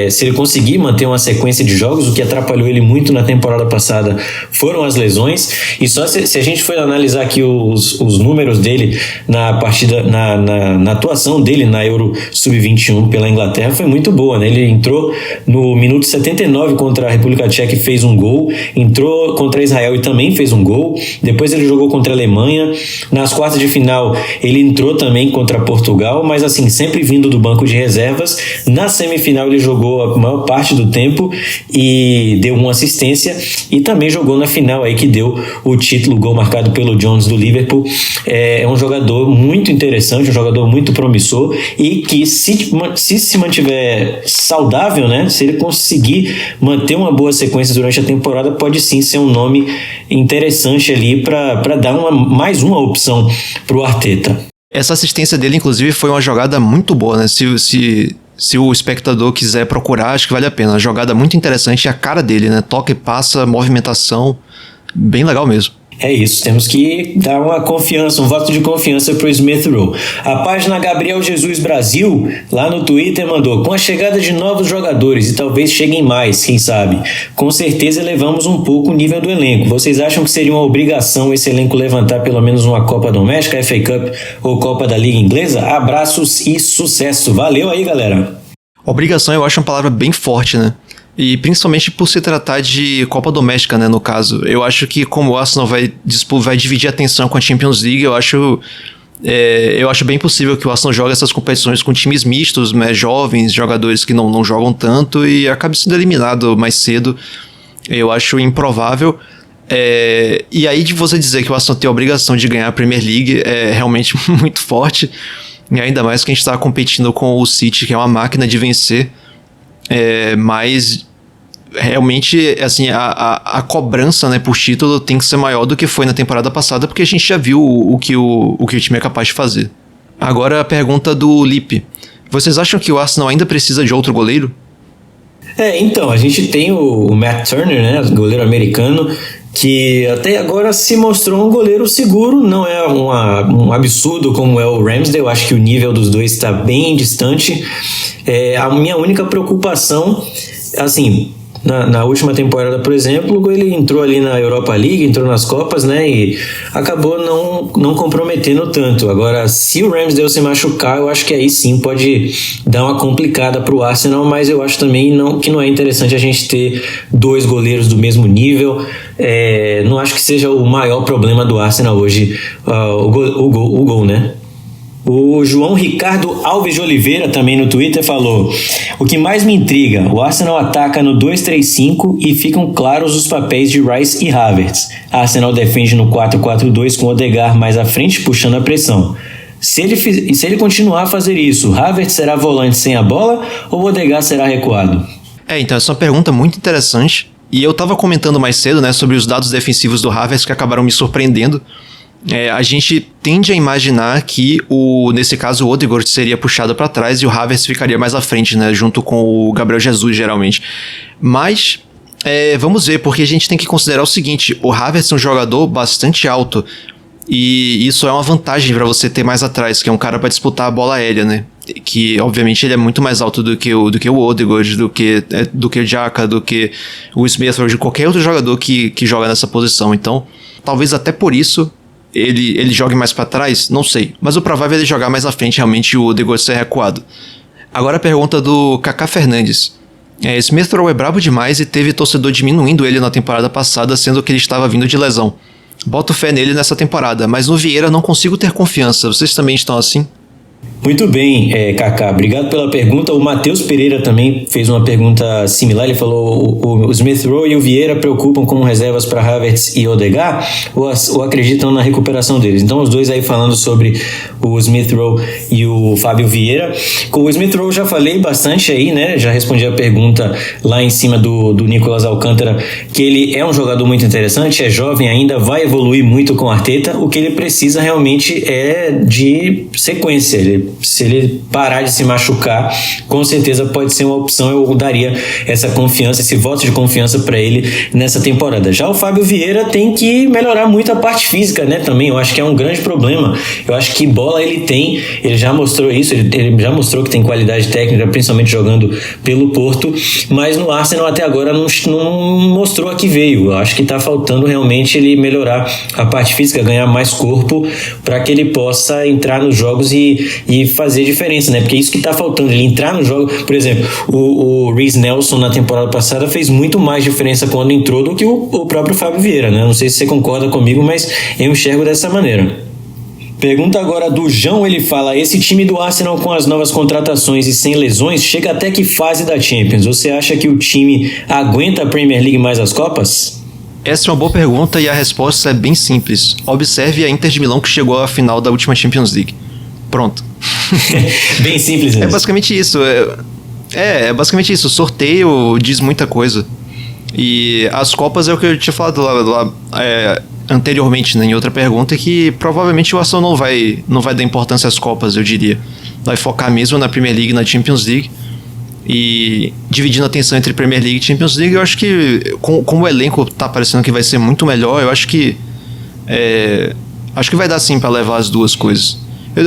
se ele conseguir manter uma sequência de jogos. O que atrapalhou ele muito na temporada passada foram as lesões, e só se a gente for analisar aqui os números dele na partida, na atuação dele na Euro Sub-21 pela Inglaterra, foi muito boa, né? Ele entrou no minuto 79 contra a República Tcheca e fez um gol, entrou contra Israel e também fez um gol, depois ele jogou contra a Alemanha, nas quartas de final ele entrou também contra Portugal, mas assim, sempre vindo do banco de reservas. Na semifinal ele jogou a maior parte do tempo e deu uma assistência, e também jogou na final aí que deu o título, gol marcado pelo Jones do Liverpool. É um jogador muito interessante, um jogador muito promissor, e que se mantiver saudável, né, se ele conseguir manter uma boa sequência durante a temporada, pode sim ser um nome interessante ali para dar mais uma opção para o Arteta. Essa assistência dele, inclusive, foi uma jogada muito boa, né? Se o espectador quiser procurar, acho que vale a pena. Uma jogada muito interessante, a cara dele, né? Toca e passa, movimentação, bem legal mesmo. É isso, temos que dar uma confiança, um voto de confiança para o Smith Rowe. A página Gabriel Jesus Brasil, lá no Twitter, mandou: com a chegada de novos jogadores, e talvez cheguem mais, quem sabe, com certeza elevamos um pouco o nível do elenco. Vocês acham que seria uma obrigação esse elenco levantar pelo menos uma Copa Doméstica, FA Cup ou Copa da Liga Inglesa? Abraços e sucesso. Valeu aí, galera. Obrigação eu acho uma palavra bem forte, né? E principalmente por se tratar de Copa Doméstica, né, no caso. Eu acho que como o Arsenal vai dividir a atenção com a Champions League, eu acho bem possível que o Arsenal jogue essas competições com times mistos, né, jovens, jogadores que não jogam tanto, e acabe sendo eliminado mais cedo. Eu acho improvável. E aí de você dizer que o Arsenal tem a obrigação de ganhar a Premier League é realmente muito forte. E ainda mais que a gente está competindo com o City, que é uma máquina de vencer. Mas realmente, assim, a cobrança, né, por título tem que ser maior do que foi na temporada passada, porque a gente já viu o que o time é capaz de fazer. Agora a pergunta do Lipe. Vocês acham que o Arsenal ainda precisa de outro goleiro? Então, a gente tem o Matt Turner, né, goleiro americano, que até agora se mostrou um goleiro seguro, não é um absurdo como é o Ramsdale. Eu acho que o nível dos dois está bem distante. A minha única preocupação, assim, na última temporada, por exemplo, ele entrou ali na Europa League, entrou nas Copas, né, e acabou não comprometendo tanto. Agora, se o Ramsdale se machucar, eu acho que aí sim pode dar uma complicada para o Arsenal, mas eu acho também que não é interessante a gente ter dois goleiros do mesmo nível. Não acho que seja o maior problema do Arsenal hoje, o gol, né? O João Ricardo Alves de Oliveira, também no Twitter, falou: o que mais me intriga, o Arsenal ataca no 2-3-5 e ficam claros os papéis de Rice e Havertz. Arsenal defende no 4-4-2 com Odegaard mais à frente puxando a pressão. Se ele continuar a fazer isso, Havertz será volante sem a bola ou Odegaard será recuado? Então essa é uma pergunta muito interessante. E eu tava comentando mais cedo, né, sobre os dados defensivos do Havertz que acabaram me surpreendendo. A gente tende a imaginar que, nesse caso, o Odegaard seria puxado para trás e o Havertz ficaria mais à frente, né, junto com o Gabriel Jesus, geralmente. Mas, vamos ver, porque a gente tem que considerar o seguinte: o Havertz é um jogador bastante alto, e isso é uma vantagem para você ter mais atrás, que é um cara para disputar a bola aérea, né? que obviamente ele é muito mais alto do que o Odegaard, do que o Xhaka, do que o Smith Rowe, de qualquer outro jogador que joga nessa posição. Então, talvez até por isso ele jogue mais pra trás, não sei. Mas o provável é ele jogar mais à frente, realmente, o Odegaard ser recuado. Agora a pergunta do Kaká Fernandes. Smith Rowe é brabo demais e teve torcedor diminuindo ele na temporada passada, sendo que ele estava vindo de lesão. Boto fé nele nessa temporada, mas no Vieira não consigo ter confiança. Vocês também estão assim? Muito bem, Kaká, obrigado pela pergunta. O Matheus Pereira também fez uma pergunta similar. Ele falou: o Smith Rowe e o Vieira preocupam como reservas para Havertz e Odegaard ou acreditam na recuperação deles? Então, os dois aí falando sobre o Smith Rowe e o Fábio Vieira. Com o Smith Rowe já falei bastante aí, né? Já respondi a pergunta lá em cima do Nicolas Alcântara, que ele é um jogador muito interessante, é jovem ainda, vai evoluir muito com o Arteta. O que ele precisa realmente é de sequência. Se ele parar de se machucar, com certeza pode ser uma opção. Eu daria essa confiança, esse voto de confiança para ele nessa temporada. Já o Fábio Vieira tem que melhorar muito a parte física, né? Também eu acho que é um grande problema. Eu acho que bola ele tem, ele já mostrou isso, ele já mostrou que tem qualidade técnica, principalmente jogando pelo Porto, mas no Arsenal até agora não mostrou a que veio. Eu acho que está faltando realmente ele melhorar a parte física, ganhar mais corpo para que ele possa entrar nos jogos e fazer diferença, né? Porque é isso que tá faltando, ele entrar no jogo. Por exemplo, o Reece Nelson na temporada passada fez muito mais diferença quando entrou do que o próprio Fábio Vieira, né? Não sei se você concorda comigo, mas eu enxergo dessa maneira. Pergunta agora do João, ele fala: esse time do Arsenal com as novas contratações e sem lesões chega até que fase da Champions? Você acha que o time aguenta a Premier League mais as Copas? Essa é uma boa pergunta e a resposta é bem simples. Observe a Inter de Milão que chegou à final da última Champions League. Pronto. Bem simples mesmo. É basicamente isso. É basicamente isso. O sorteio diz muita coisa. E as Copas é o que eu tinha falado lá anteriormente, né, em outra pergunta, que provavelmente o Arsenal não vai dar importância às Copas, eu diria. Vai focar mesmo na Premier League e na Champions League. E dividindo a atenção entre Premier League e Champions League, eu acho que como o elenco tá parecendo que vai ser muito melhor, eu acho que vai dar sim para levar as duas coisas.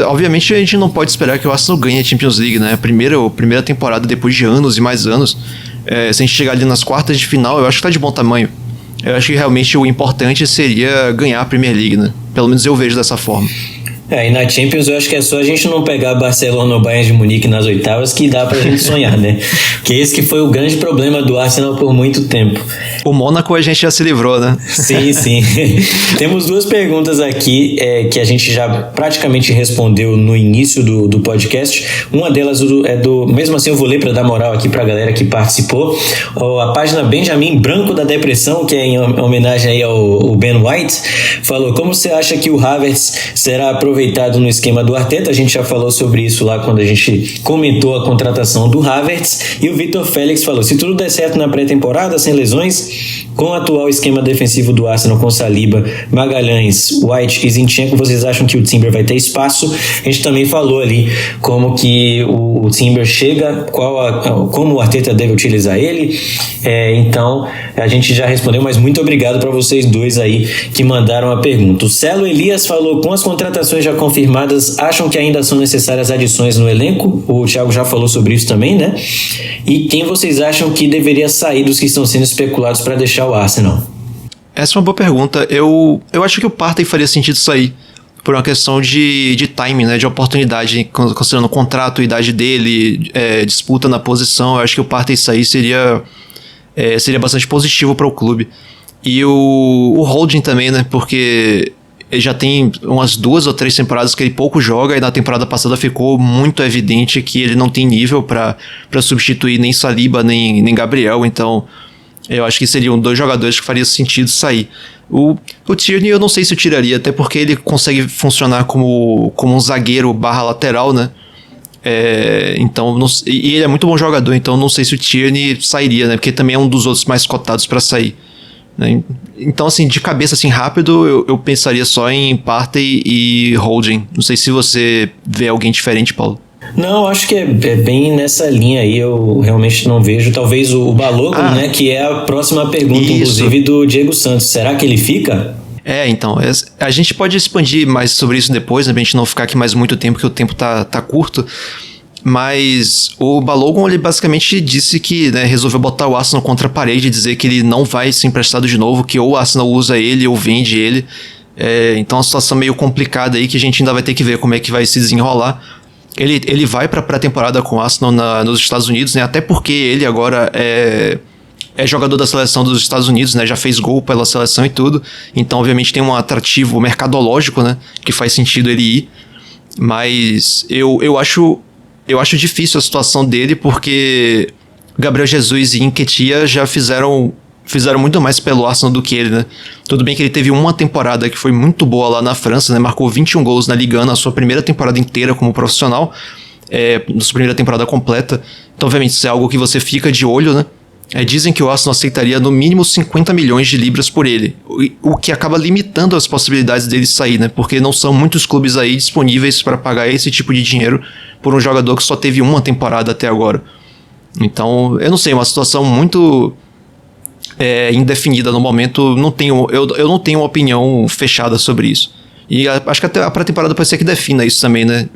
Obviamente a gente não pode esperar que o Arsenal ganhe a Champions League, né? A primeira temporada depois de anos e mais anos. Se a gente chegar ali nas quartas de final, eu acho que tá de bom tamanho. Eu acho que realmente o importante seria ganhar a Premier League, né? Pelo menos eu vejo dessa forma. E na Champions eu acho que é só a gente não pegar Barcelona ou Bayern de Munique nas oitavas que dá pra gente sonhar, né? Que esse que foi o grande problema do Arsenal por muito tempo. O Mônaco a gente já se livrou, né? Sim, sim. Temos duas perguntas aqui que a gente já praticamente respondeu no início do podcast. Uma delas é do... Mesmo assim eu vou ler pra dar moral aqui pra galera que participou. A página Benjamin Branco da Depressão, que é em homenagem aí ao Ben White, falou: como você acha que o Havertz será aproveitado no esquema do Arteta? A gente já falou sobre isso lá quando a gente comentou a contratação do Havertz. E o Vitor Félix falou: se tudo der certo na pré-temporada, sem lesões, com o atual esquema defensivo do Arsenal com Saliba, Magalhães, White e Zinchenko, vocês acham que o Timber vai ter espaço? A gente também falou ali como que o Timber chega, como o Arteta deve utilizar ele. Então a gente já respondeu, mas muito obrigado para vocês dois aí que mandaram a pergunta. O Celo Elias falou: com as contratações já confirmadas, acham que ainda são necessárias adições no elenco? O Thiago já falou sobre isso também, né? E quem vocês acham que deveria sair dos que estão sendo especulados para deixar o Arsenal? Essa é uma boa pergunta. Eu acho que o Partey faria sentido sair por uma questão de timing, né, de oportunidade, considerando o contrato, a idade dele, disputa na posição. Eu acho que o Partey sair seria bastante positivo para o clube. E o Holding também, né, porque ele já tem umas 2 ou 3 temporadas que ele pouco joga, e na temporada passada ficou muito evidente que ele não tem nível para substituir nem Saliba nem Gabriel. Então eu acho que seriam 2 jogadores que faria sentido sair. O Tierney eu não sei se eu tiraria, até porque ele consegue funcionar como um zagueiro barra lateral, né? Então, e ele é muito bom jogador, então não sei se o Tierney sairia, né? Porque também é um dos outros mais cotados para sair, né? Então, assim, de cabeça, assim, rápido, eu pensaria só em Partey e Holding. Não sei se você vê alguém diferente, Paulo. Não, acho que é bem nessa linha aí, eu realmente não vejo. Talvez o Balogun, né, que é a próxima pergunta, isso, inclusive, do Diego Santos. Será que ele fica? Então, a gente pode expandir mais sobre isso depois, né, pra gente não ficar aqui mais muito tempo, que o tempo tá curto. Mas o Balogun, ele basicamente disse que, né, resolveu botar o Arsenal contra a parede e dizer que ele não vai ser emprestado de novo, que ou o Arsenal usa ele ou vende ele. Então é uma situação meio complicada aí que a gente ainda vai ter que ver como é que vai se desenrolar. Ele vai para a pré-temporada com o Arsenal nos Estados Unidos, né, até porque ele agora é jogador da seleção dos Estados Unidos, né, já fez gol pela seleção e tudo. Então obviamente tem um atrativo mercadológico, né, que faz sentido ele ir. Mas eu acho difícil a situação dele, porque Gabriel Jesus e Nketiah já fizeram muito mais pelo Arsenal do que ele, né? Tudo bem que ele teve uma temporada que foi muito boa lá na França, né? Marcou 21 gols na Ligue 1 na sua primeira temporada inteira como profissional, na sua primeira temporada completa. Então, obviamente, isso é algo que você fica de olho, né? Dizem que o Arsenal aceitaria no mínimo 50 milhões de libras por ele, o que acaba limitando as possibilidades dele sair, né? Porque não são muitos clubes aí disponíveis para pagar esse tipo de dinheiro por um jogador que só teve uma temporada até agora. Então, eu não sei, uma situação muito indefinida no momento. Eu não tenho uma opinião fechada sobre isso. E acho que até a pré-temporada pode ser que defina isso também, né?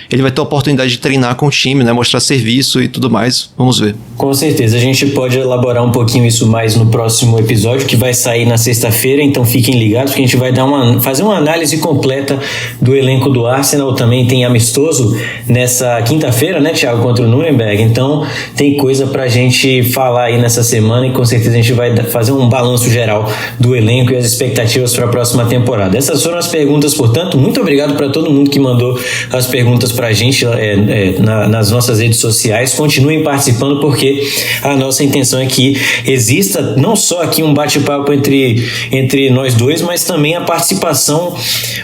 Ele vai ter a oportunidade de treinar com o time, né? Mostrar serviço e tudo mais. Vamos ver. Com certeza. A gente pode elaborar um pouquinho isso mais no próximo episódio, que vai sair na sexta-feira. Então fiquem ligados que a gente vai fazer uma análise completa do elenco do Arsenal. Também tem amistoso nessa quinta-feira, né, Thiago? Contra o Nuremberg. Então tem coisa pra gente falar aí nessa semana e com certeza a gente vai fazer um balanço geral do elenco e as expectativas para a próxima temporada. Essas foram as perguntas, portanto, muito obrigado para todo mundo que mandou as perguntas para a gente nas nossas redes sociais. Continuem participando, porque a nossa intenção é que exista não só aqui um bate-papo entre nós dois, mas também a participação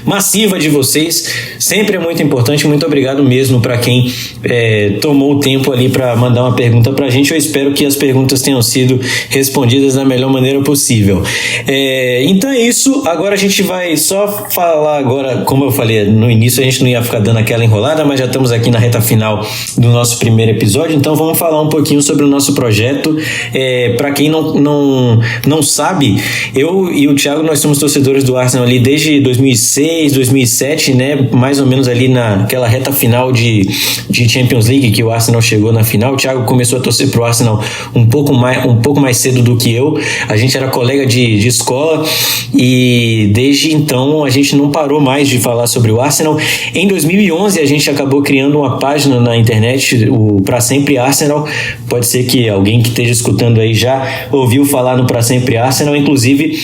massiva de vocês. Sempre é muito importante. Muito obrigado mesmo para quem tomou o tempo ali para mandar uma pergunta para a gente. Eu espero que as perguntas tenham sido respondidas da melhor maneira possível. Então é isso. Agora a gente vai só falar agora, como eu falei no início, a gente não ia ficar dando aquela enrolada, mas já estamos aqui na reta final do nosso primeiro episódio, então vamos falar um pouquinho sobre o nosso projeto. Para quem não sabe, eu e o Thiago, nós somos torcedores do Arsenal ali desde 2006, 2007, né, mais ou menos ali naquela reta final de Champions League, que o Arsenal chegou na final. O Thiago começou a torcer pro Arsenal um pouco mais cedo do que eu. A gente era colega de escola e desde então a gente não parou mais de falar sobre o Arsenal. Em 2011 a gente acabou criando uma página na internet, o Pra Sempre Arsenal. Pode ser que alguém que esteja escutando aí já ouviu falar no Pra Sempre Arsenal. Inclusive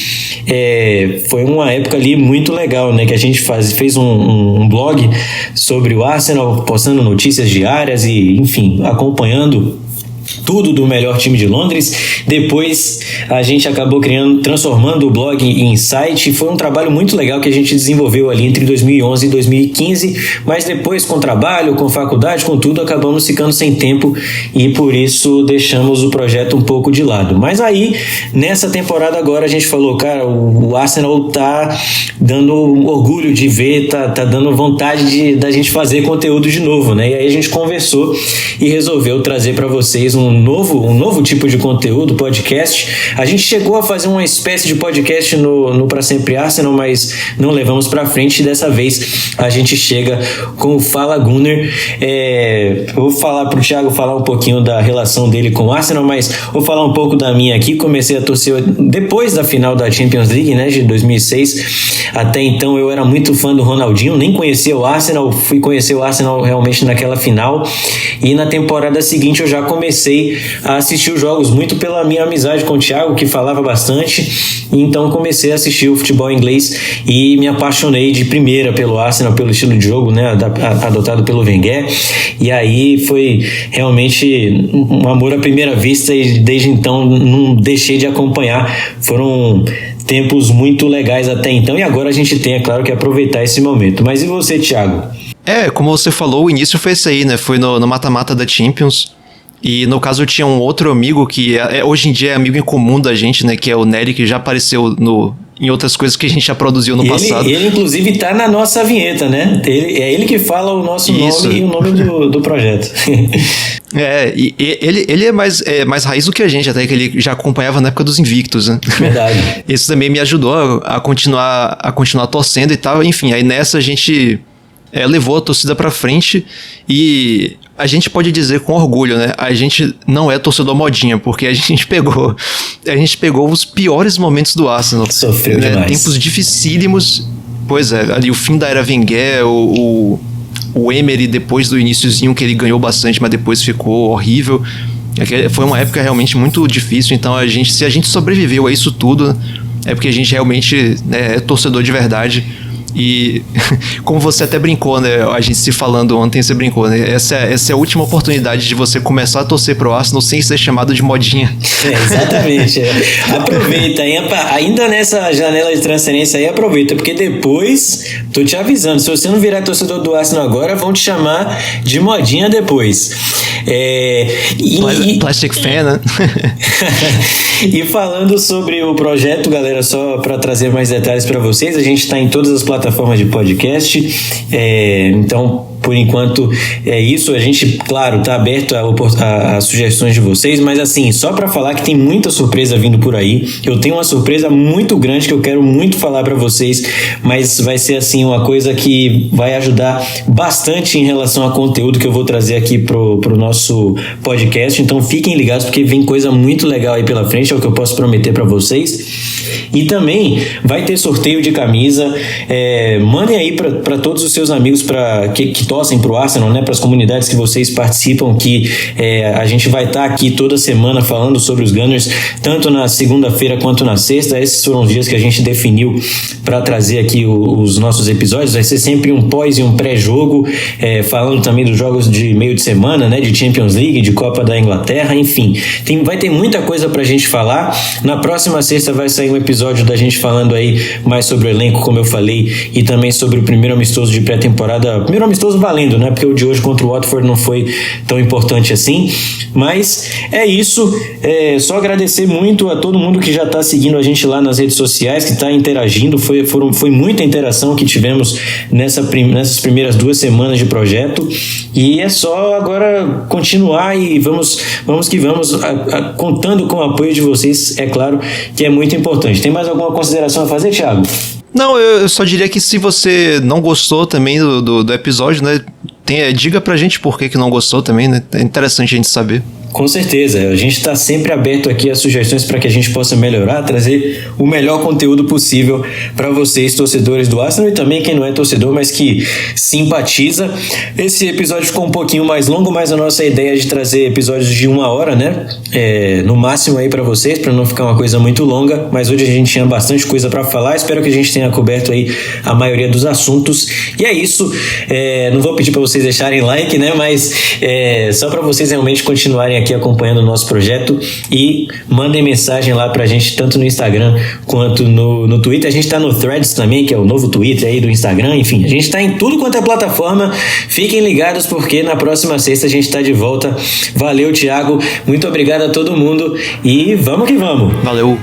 foi uma época ali muito legal, né, que a gente fez um blog sobre o Arsenal, postando notícias diárias e, enfim, acompanhando tudo do melhor time de Londres. Depois a gente acabou transformando o blog em site. Foi um trabalho muito legal que a gente desenvolveu ali entre 2011 e 2015, mas depois, com trabalho, com faculdade, com tudo, acabamos ficando sem tempo e por isso deixamos o projeto um pouco de lado. Mas aí, nessa temporada agora, a gente falou, cara, o Arsenal tá dando orgulho de ver, tá dando vontade da gente fazer conteúdo de novo, né? E aí a gente conversou e resolveu trazer para vocês um novo tipo de conteúdo, podcast. A gente chegou a fazer uma espécie de podcast no Pra Sempre Arsenal, mas não levamos pra frente. E dessa vez a gente chega com o Fala Gunner. Vou falar pro Thiago falar um pouquinho da relação dele com o Arsenal, mas vou falar um pouco da minha aqui. Comecei a torcer depois da final da Champions League, né, de 2006. Até então eu era muito fã do Ronaldinho, nem conhecia o Arsenal, fui conhecer o Arsenal realmente naquela final. E na temporada seguinte eu já comecei a assistir os jogos, muito pela minha amizade com o Thiago, que falava bastante. Então comecei a assistir o futebol inglês e me apaixonei de primeira pelo Arsenal, pelo estilo de jogo, né, adotado pelo Wenger. E aí foi realmente um amor à primeira vista e desde então não deixei de acompanhar. Foram tempos muito legais até então e agora a gente tem, é claro, que aproveitar esse momento. Mas e você, Thiago? Como você falou, o início foi esse aí, né? Foi no mata-mata da Champions. E no caso eu tinha um outro amigo que hoje em dia é amigo em comum da gente, né? Que é o Nery, que já apareceu em outras coisas que a gente já produziu no passado. Ele inclusive tá na nossa vinheta, né? É ele que fala o nosso nome e o nome do projeto. E ele é mais raiz do que a gente, até que ele já acompanhava na época dos Invictus, né? Verdade. Isso também me ajudou a continuar torcendo e tal. Enfim, aí nessa a gente levou a torcida pra frente e a gente pode dizer com orgulho, né? A gente não é torcedor modinha, porque a gente pegou os piores momentos do Arsenal. Sofreu demais. Tempos dificílimos. Pois é, ali o fim da era Wenger, o Emery depois do iniciozinho que ele ganhou bastante, mas depois ficou horrível. Foi uma época realmente muito difícil, então se a gente sobreviveu a isso tudo, é porque a gente realmente, né, é torcedor de verdade. E como você até brincou, né? A gente se falando ontem, você brincou, né? Essa é a última oportunidade de você começar a torcer pro Arsenal sem ser chamado de modinha. Exatamente. Aproveita, ainda nessa janela de transferência aí, aproveita, porque depois, tô te avisando, se você não virar torcedor do Arsenal agora, vão te chamar de modinha depois. Plastic fan, né? E falando sobre o projeto, galera, só para trazer mais detalhes para vocês, a gente está em todas as plataformas de podcast, então por enquanto é isso. A gente, claro, tá aberto a sugestões de vocês, mas assim, só para falar que tem muita surpresa vindo por aí. Eu tenho uma surpresa muito grande que eu quero muito falar para vocês, mas vai ser assim uma coisa que vai ajudar bastante em relação a conteúdo que eu vou trazer aqui pro nosso podcast. Então fiquem ligados, porque vem coisa muito legal aí pela frente, é o que eu posso prometer para vocês. E também vai ter sorteio de camisa. Mandem aí para todos os seus amigos que torcem pro Arsenal, né, para as comunidades que vocês participam, que a gente vai estar aqui toda semana falando sobre os Gunners, tanto na segunda-feira quanto na sexta. Esses foram os dias que a gente definiu para trazer aqui os nossos episódios. Vai ser sempre um pós e um pré-jogo, falando também dos jogos de meio de semana, né, de Champions League, de Copa da Inglaterra, enfim. Vai ter muita coisa pra gente falar. Na próxima sexta vai sair um episódio da gente falando aí mais sobre o elenco, como eu falei, e também sobre o primeiro amistoso de pré-temporada. Primeiro amistoso valendo, né? Porque o de hoje contra o Watford não foi tão importante assim. Mas é isso. Só agradecer muito a todo mundo que já está seguindo a gente lá nas redes sociais, que está interagindo. Foi muita interação que tivemos nessas primeiras 2 semanas de projeto. E é só agora continuar e vamos que vamos, contando com o apoio de vocês, é claro que é muito importante. Tem mais alguma consideração a fazer, Thiago? Não, eu só diria que se você não gostou também do episódio, né, diga pra gente por que não gostou também, né? É interessante a gente saber. Com certeza, a gente está sempre aberto aqui a sugestões para que a gente possa melhorar, trazer o melhor conteúdo possível para vocês, torcedores do Arsenal, e também quem não é torcedor, mas que simpatiza. Esse episódio ficou um pouquinho mais longo, mas a nossa ideia é de trazer episódios de 1 hora, né? No máximo aí para vocês, para não ficar uma coisa muito longa, mas hoje a gente tinha bastante coisa para falar. Espero que a gente tenha coberto aí a maioria dos assuntos. E é isso. Não vou pedir para vocês deixarem like, né? Mas só para vocês realmente continuarem aqui acompanhando o nosso projeto, e mandem mensagem lá pra gente, tanto no Instagram quanto no Twitter. A gente tá no Threads também, que é o novo Twitter aí do Instagram. Enfim, a gente tá em tudo quanto é plataforma. Fiquem ligados, porque na próxima sexta a gente tá de volta. Valeu, Thiago, muito obrigado a todo mundo e vamos que vamos. Valeu.